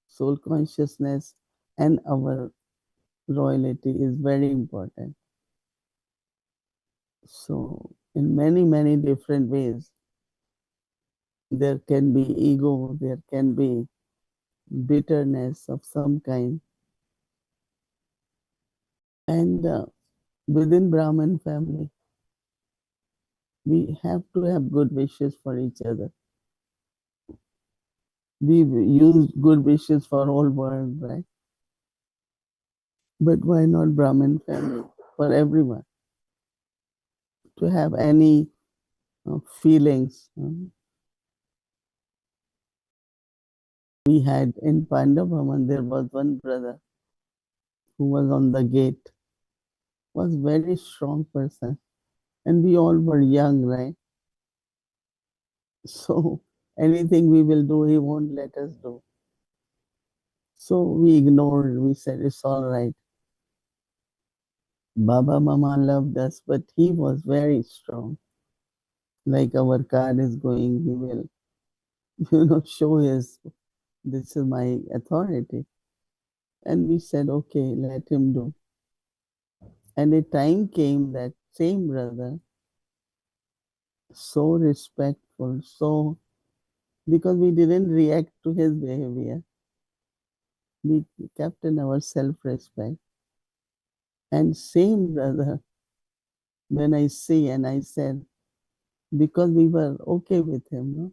soul consciousness, and our royalty is very important. So in many different ways, there can be ego, there can be bitterness of some kind. And within Brahmin family, we have to have good wishes for each other. We use good wishes for all world, right? But why not Brahmin family? For everyone. To have any feelings. We had in Pandavaman, there was one brother who was on the gate, was very strong person. And we all were young, right? So anything we will do, he won't let us do. So we ignored, we said, it's all right. Baba Mama loved us, but he was very strong. Like our car is going, he will, show his, this is my authority. And we said, okay, let him do. And a time came that same brother, so respectful, so, because we didn't react to his behavior, we kept in our self-respect. And same brother, when I see, and I said, because we were okay with him, no?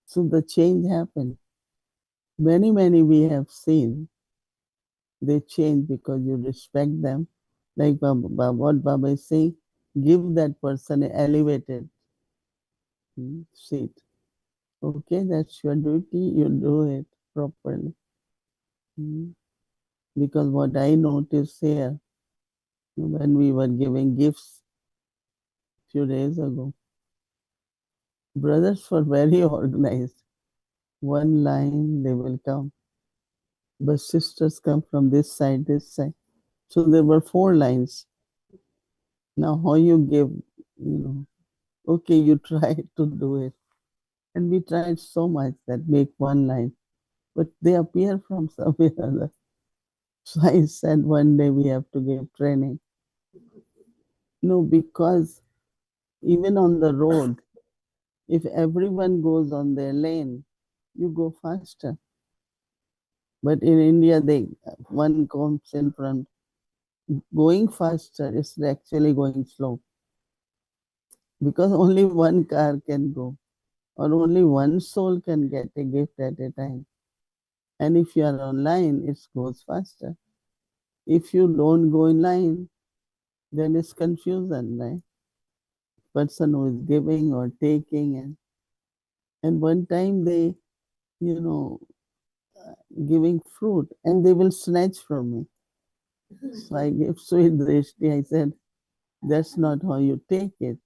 So the change happened. Many we have seen, they change because you respect them. Like what Baba is saying, give that person an elevated seat. Okay, that's your duty, you do it properly. Because what I noticed here, when we were giving gifts a few days ago, brothers were very organized. One line, they will come. But sisters come from this side, this side. So there were 4 lines. Now how you give, okay, you try to do it. And we tried so much that make one line. But they appear from somewhere or other. So I said one day we have to give training. No, because even on the road, if everyone goes on their lane, you go faster. But in India, one comes in front. Going faster is actually going slow. Because only one car can go. Or only one soul can get a gift at a time. And if you are online, it goes faster. If you don't go in line, then it's confusion, right? Person who is giving or taking. And one time they, giving fruit and they will snatch from me. So I gave sweet drishti. I said, that's not how you take it,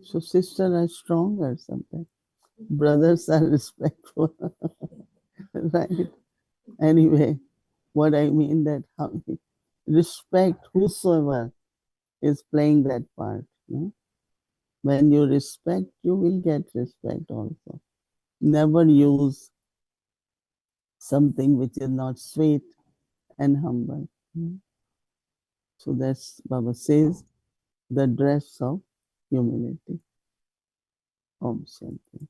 So sisters are stronger sometimes. Brothers are respectful, right? Anyway, what I mean that how respect whosoever is playing that part. When you respect, you will get respect also. Never use something which is not sweet and humble. So that's Baba says, the dress of humility. Om Shanti.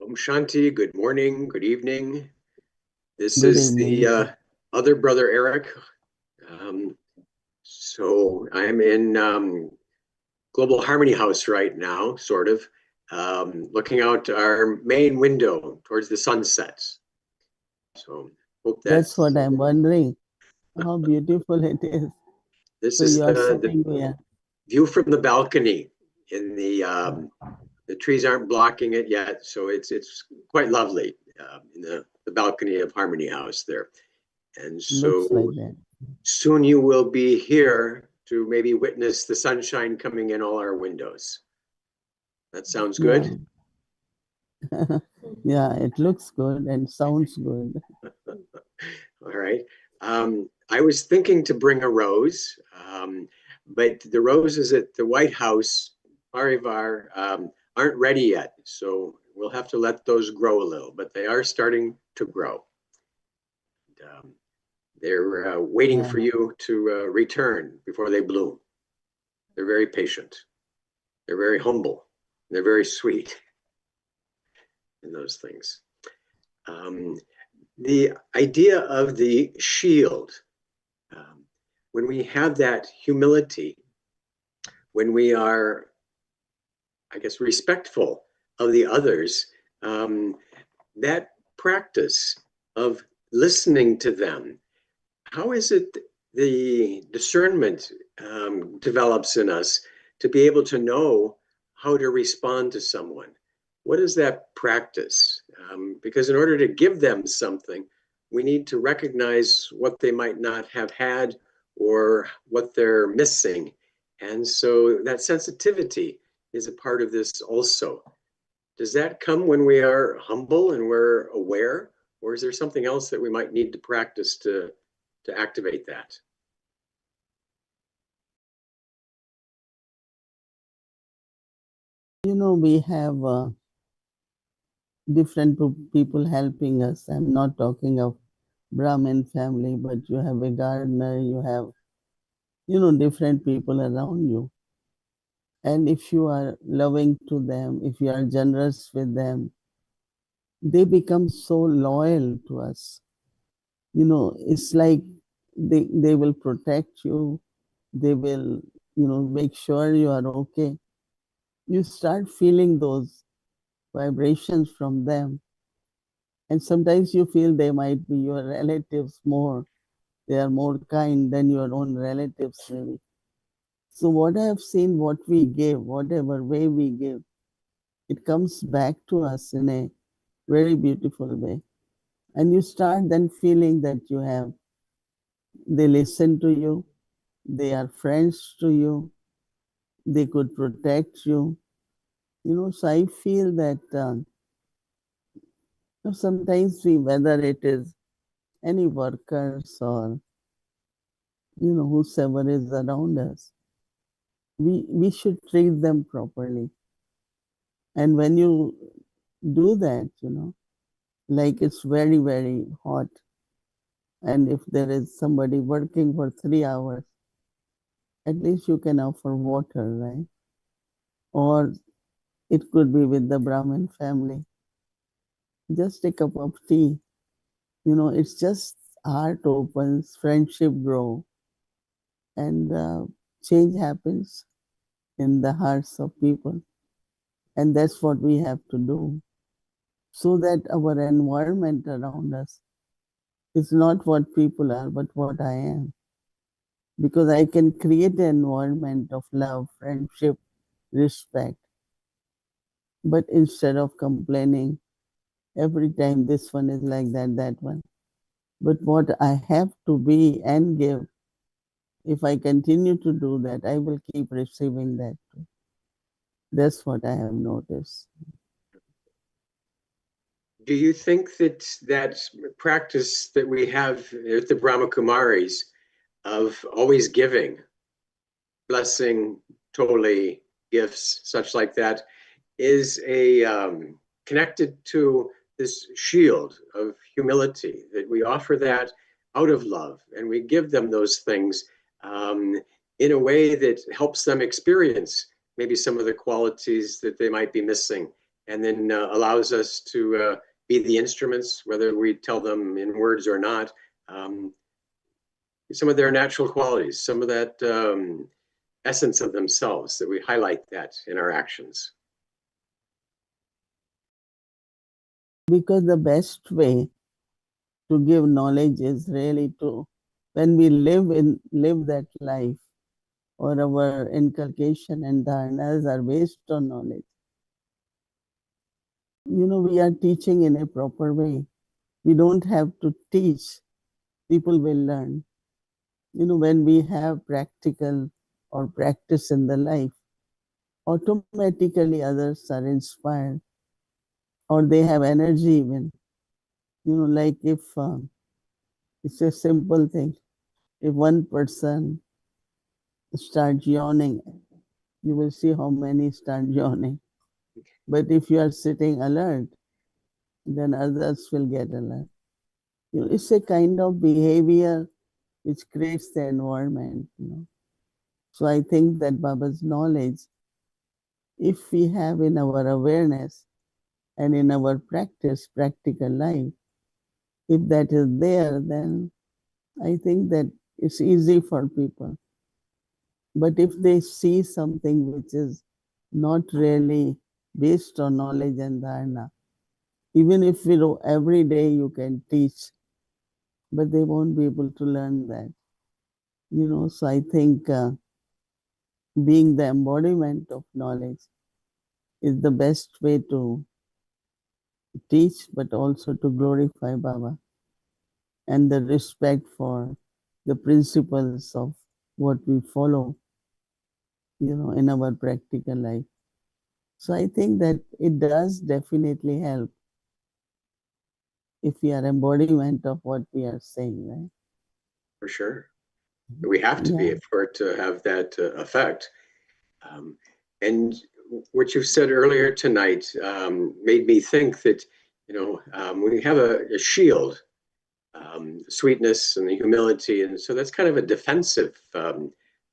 Omshanti, good morning, good evening. This Good is evening. the other brother Eric. So I'm in Global Harmony House right now, sort of, looking out our main window towards the sunsets. So hope That's what I'm wondering. How beautiful it is. This So is you are the sitting here. view from the balcony. In the trees aren't blocking it yet, so it's quite lovely in the balcony of Harmony House there. And so Looks like that. soon you will be here to maybe witness the sunshine coming in all our windows. That sounds good? Yeah, yeah, it looks good and sounds good. All right. I was thinking to bring a rose, but the roses at the White House, Parivar, aren't ready yet. So we'll have to let those grow a little, but they are starting to grow. They're waiting for you to return before they bloom. They're very patient. They're very humble. They're very sweet in those things. The idea of the shield, when we have that humility, when we are, I guess, respectful of the others, that practice of listening to them, how is it the discernment develops in us to be able to know how to respond to someone? What is that practice? Because in order to give them something, we need to recognize what they might not have had or what they're missing. And so that sensitivity is a part of this also. Does that come when we are humble and we're aware? Or is there something else that we might need to practice to activate that? We have different people helping us. I'm not talking of Brahmin family, but you have a gardener, you have, different people around you. And if you are loving to them, if you are generous with them, they become so loyal to us. It's like they will protect you. They will, make sure you are okay. You start feeling those vibrations from them. And sometimes you feel they might be your relatives more. They are more kind than your own relatives, maybe. So what I have seen, what we give, whatever way we give, it comes back to us in a very beautiful way. And you start then feeling that they listen to you, they are friends to you, they could protect you. So I feel that sometimes whether it is any workers or, whosoever is around us, we should treat them properly. And when you do that, like it's very, very hot, and if there is somebody working for 3 hours, at least you can offer water, right? Or it could be with the Brahmin family. Just a cup of tea. It's just heart opens, friendship grow, and change happens in the hearts of people. And that's what we have to do, so that our environment around us is not what people are, but what I am. because I can create an environment of love, friendship, respect. But instead of complaining every time this one is like that, that one. But what I have to be and give, if I continue to do that, I will keep receiving that too. That's what I have noticed. Do you think that that practice that we have at the Brahmakumaris of always giving, blessing, totally gifts, such like that, is a connected to this shield of humility, that we offer that out of love and we give them those things in a way that helps them experience maybe some of the qualities that they might be missing, and then allows us to be the instruments, whether we tell them in words or not, some of their natural qualities, some of that essence of themselves, that we highlight that in our actions. Because the best way to give knowledge is really to, when we live that life, or our inculcation and dharnas are based on knowledge. We are teaching in a proper way. We don't have to teach. People will learn. When we have practical or practice in the life, automatically others are inspired, or they have energy even. Like if it's a simple thing. If one person starts yawning, you will see how many start yawning. But if you are sitting alert, then others will get alert. It's a kind of behavior which creates the environment. So I think that Baba's knowledge, if we have in our awareness and in our practical life, if that is there, then I think that it's easy for people. But if they see something which is not really based on knowledge and dharana, even if every day you can teach, but they won't be able to learn that. So I think being the embodiment of knowledge is the best way to teach, but also to glorify Baba, and the respect for the principles of what we follow, in our practical life. So I think that it does definitely help if we are embodiment of what we are saying, right? For sure. We have to be for it to have that effect. And what you said earlier tonight made me think that, we have a shield, sweetness and the humility. And so that's kind of a defensive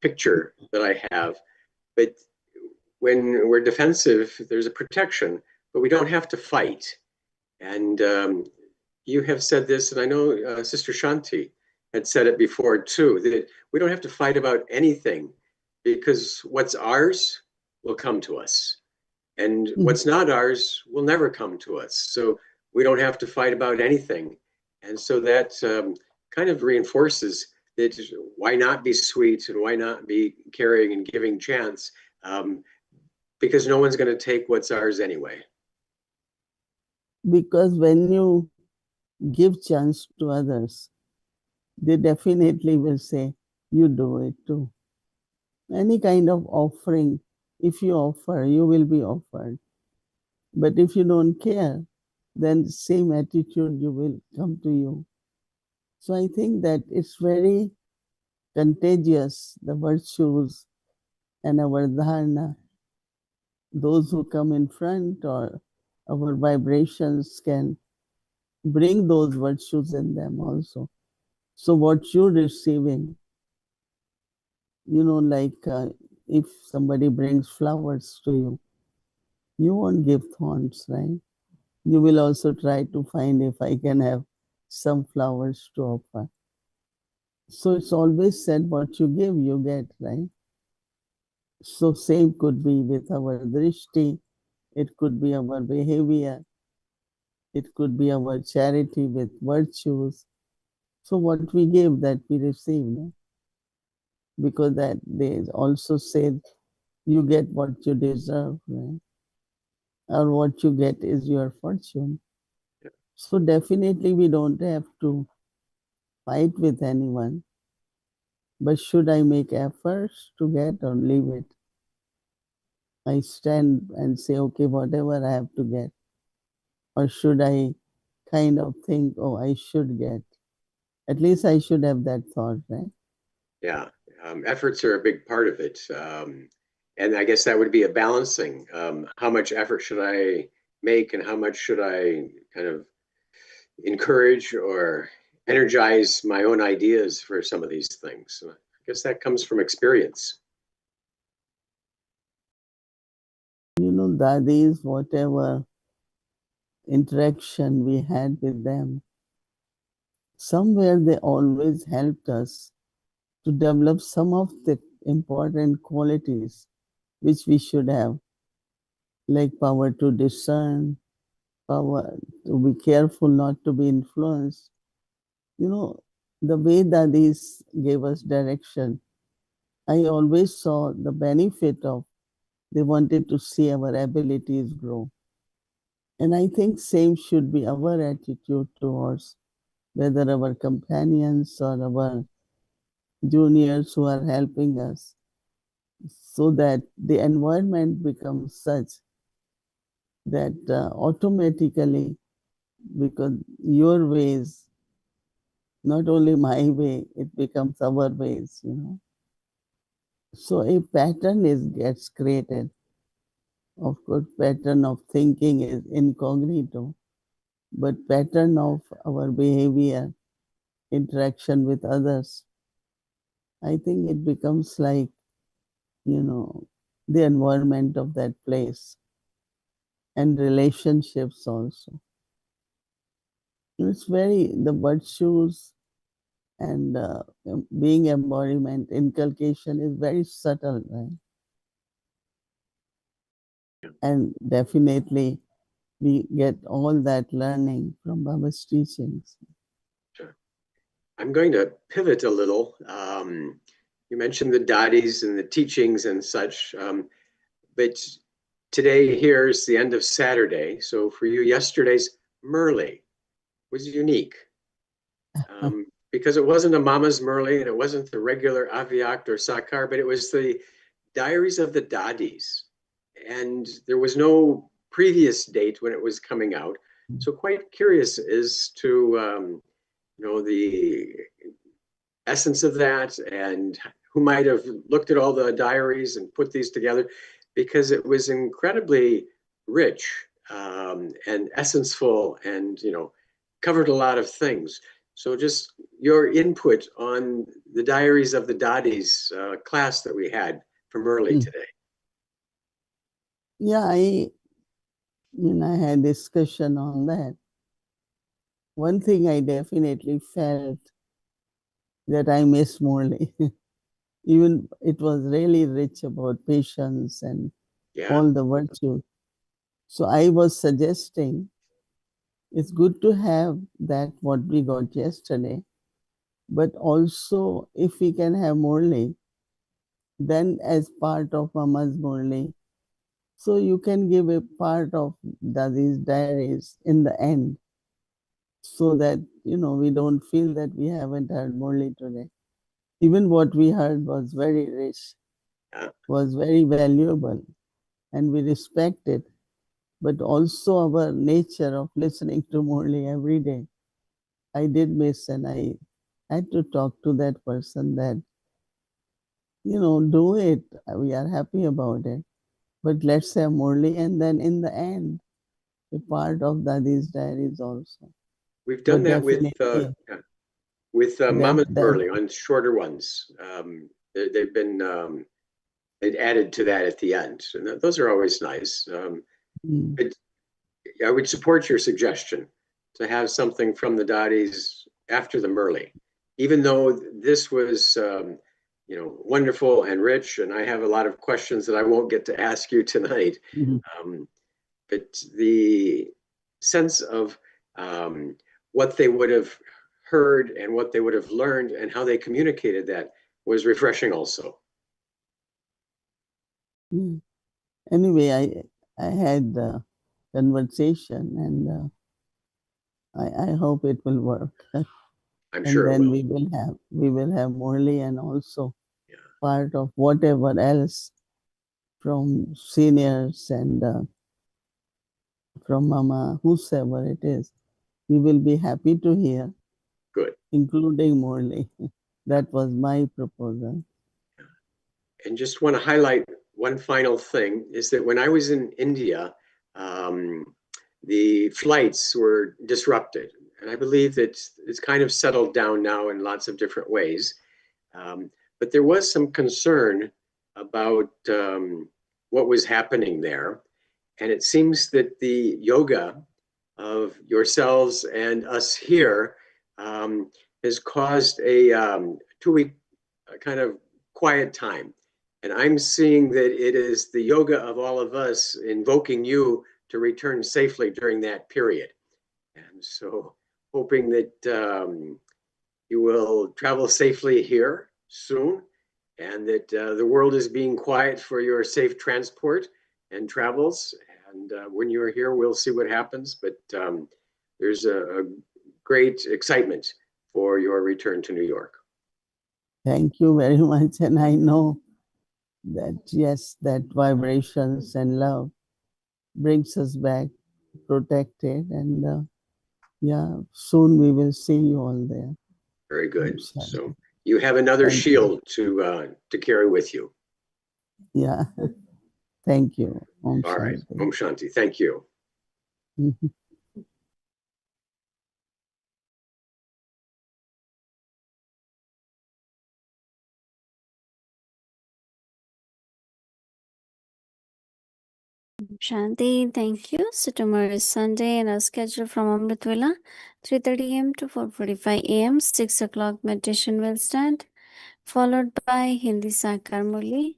picture that I have. But when we're defensive, there's a protection, but we don't have to fight. And you have said this, and I know Sister Shanti had said it before too, that we don't have to fight about anything, because what's ours will come to us, and what's not ours will never come to us. So we don't have to fight about anything. And so that kind of reinforces that why not be sweet and why not be caring and giving chance, because no one's going to take what's ours anyway. Because when you give chance to others, they definitely will say, you do it too. Any kind of offering, if you offer, you will be offered. But if you don't care, then the same attitude will come to you. So I think that it's very contagious, the virtues and our dharana. Those who come in front, or our vibrations can bring those virtues in them also. So what you're receiving, like if somebody brings flowers to you, you won't give thorns, right? You will also try to find if I can have some flowers to offer. So it's always said, what you give, you get, right? So same could be with our drishti, it could be our behavior, it could be our charity with virtues. So what we give, that we receive. No? because that they also said you get what you deserve, right? Or what you get is your fortune. So definitely we don't have to fight with anyone. But should I make efforts to get or leave it? I stand and say, okay, whatever I have to get. Or should I kind of think, oh, I should get? At least I should have that thought, right? Yeah, efforts are a big part of it. And I guess that would be a balancing. How much effort should I make and how much should I kind of encourage or energize my own ideas for some of these things? I guess that comes from experience. You know, dadis, whatever interaction we had with them, somewhere they always helped us to develop some of the important qualities which we should have, like power to discern, power to be careful not to be influenced. You know, the way dadis gave us direction, I always saw the benefit of they wanted to see our abilities grow. And I think same should be our attitude towards whether our companions or our juniors who are helping us, so that the environment becomes such that automatically, because your ways, not only my way, it becomes our ways, you know. So a pattern gets created. Of course, pattern of thinking is incognito, but pattern of our behavior, interaction with others, I think it becomes like, you know, the environment of that place and relationships also. It's very, the virtues and being embodiment, inculcation is very subtle, right? And definitely we get all that learning from Baba's teachings. Sure. I'm going to pivot a little. You mentioned the dadis and the teachings and such, but today here's the end of Saturday. So for you, yesterday's Murli was unique because it wasn't a Mama's Murli and it wasn't the regular Avyakt or Sakar, but it was the Diaries of the Dadis. And there was no previous date when it was coming out. So quite curious as to, you know, the essence of that and who might have looked at all the diaries and put these together, because it was incredibly rich and essenceful and, you know, covered a lot of things. So just your input on the Diaries of the Dadis class that we had from early today. Yeah, I had discussion on that. One thing I definitely felt that I miss Murli. Even it was really rich about patience and all the virtues. So I was suggesting it's good to have that what we got yesterday, but also if we can have Murli, then as part of Mama's Murli, so you can give a part of these diaries in the end, so that, you know, we don't feel that we haven't heard Murli today. Even what we heard was very rich, was very valuable, and we respect it. But also our nature of listening to Murli every day, I did miss, and I had to talk to that person that, you know, do it. We are happy about it. But let's have Murli, and then in the end, a part of Dadi's diaries also. We've done But that with Mama's Murli on shorter ones. They've been they'd added to that at the end, and those are always nice. But I would support your suggestion to have something from the Dadis after the Murli, even though this was you know, wonderful and rich, and I have a lot of questions that I won't get to ask you tonight. But the sense of what they would have heard and what they would have learned and how they communicated that was refreshing also. Anyway, I had a conversation, and I hope it will work. I'm and sure it then will. we will have Murli, and also Yeah. part of whatever else from seniors and from Mama, whosoever it is, we will be happy to hear. Good. Including Murli. That was my proposal. And just want to highlight one final thing is that when I was in India, the flights were disrupted. And I believe that it's kind of settled down now in lots of different ways. But there was some concern about what was happening there. And it seems that the yoga of yourselves and us here has caused a 2-week kind of quiet time. And I'm seeing that it is the yoga of all of us invoking you to return safely during that period. And so hoping that you will travel safely here soon, and that the world is being quiet for your safe transport and travels. And when you're here, we'll see what happens. But there's a great excitement for your return to New York. Thank you very much. And I know that, yes, that vibrations and love brings us back protected. And yeah, soon we will see you all there. Very good. So you have another shield to carry with you. Yeah. Thank you. All right. Omshanti. Thank you. Shanti, thank you. So tomorrow is Sunday and our schedule from Amrit Villa, 3:30 a.m. to 4:45 a.m. 6 o'clock meditation will start, followed by Hindi Sakar Murli.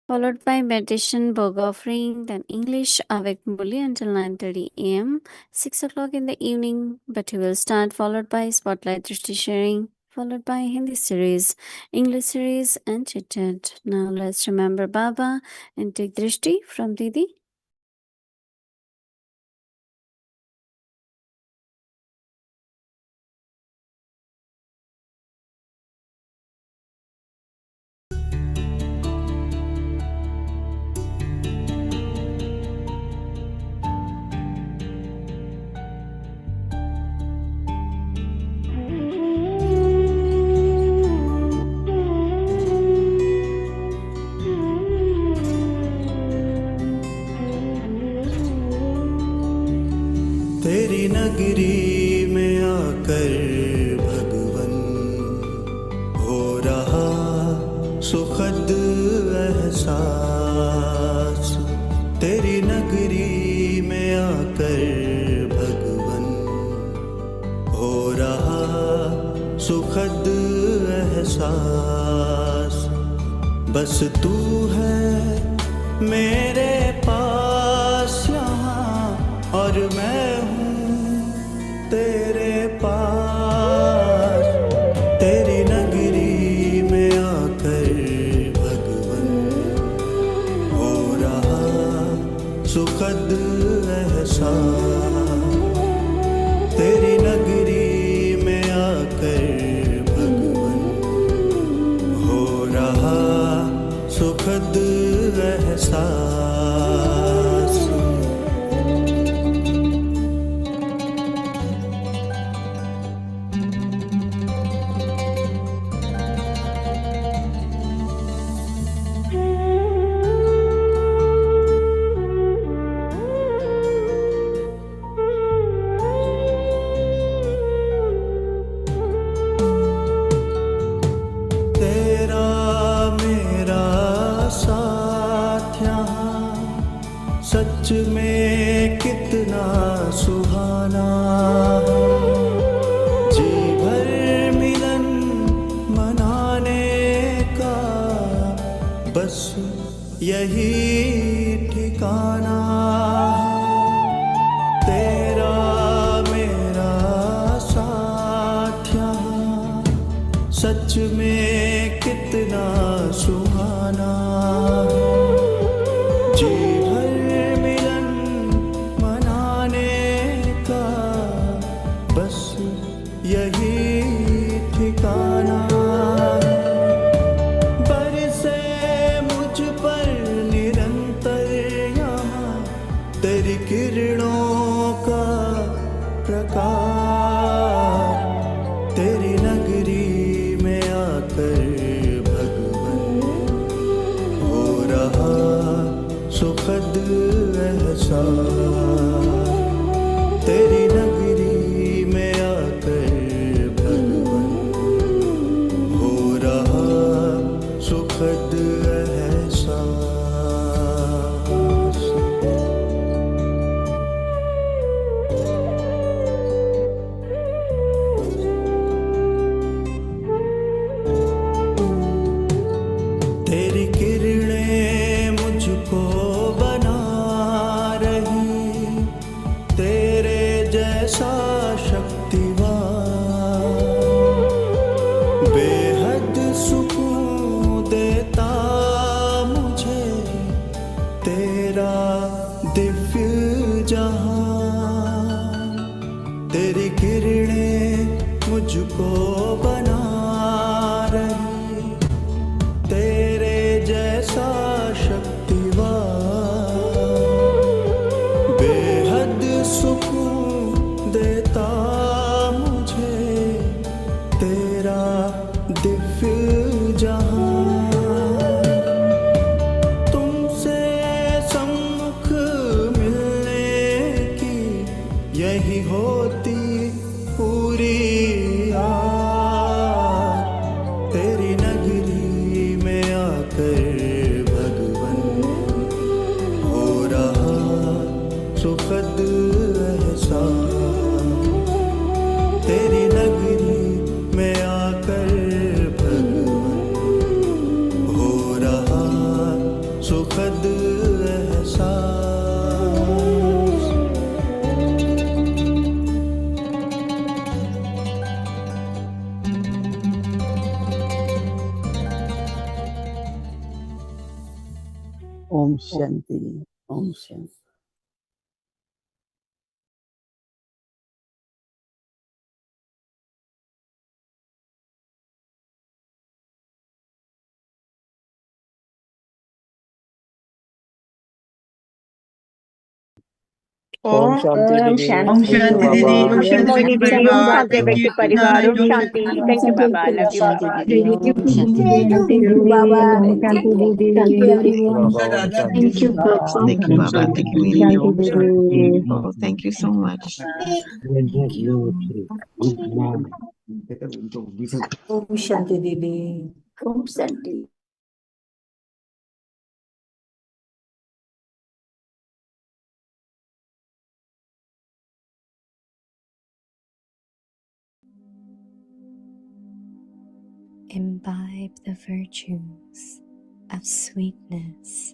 Followed by meditation, Bhog offering, then English Avyakt Murli until 9:30 a.m. 6 o'clock in the evening, but we will start, followed by Spotlight Drishti sharing, followed by Hindi series, English series, and chit chat. Now let's remember Baba and take Drishti from Didi. तेरी नगरी में आकर भगवन हो रहा सुखद एहसास। तेरी नगरी में आकर भगवन हो रहा सुखद एहसास। बस तू है मेरे पास यहाँ और मैं तेरे पास। तेरी नगरी में आकर भगवन हो रहा सुखद एहसास। तेरी नगरी में आकर भगवन हो रहा सुखद एहसास। सच में कितना सुहाना है। जी भर मिलन मनाने का बस यही ठिकाना है। सुखद एहसास। तेरी किरणें मुझको बना रही, तेरे जैसा शक्तिवान, बेहद सुकून देता मुझे तेरा दिव्य जहान। तेरी किरणें मुझको बना रही, तेरे जैसा शक्तिवान, बेहद सुकून देता मुझे तेरा दिव्य जहान। तुमसे सम्मुख मिलने की यही होती पूरी आस। तेरी नगरी में आकर भगवन हो रहा सुखद एहसास। तेरी नगरी में आकर भगवन हो रहा सुखद एहसास। ओम शांति, ओम शांति। ओम शांति दीदी, Om Shanti Didi, Om Shanti Vyakti Parivar, Thank thank you. you Parivar, Om Shanti, thank you Baba, love you Baba. Om Shanti Thank you, Baba. Thank you, Thank you, everyone. Thank you, Baba. Thank you Baba, thank you Didi, Om Shanti. Oh, thank you so much. Thank you. Om Shanti Didi. Om Shanti. Imbibe the virtues of sweetness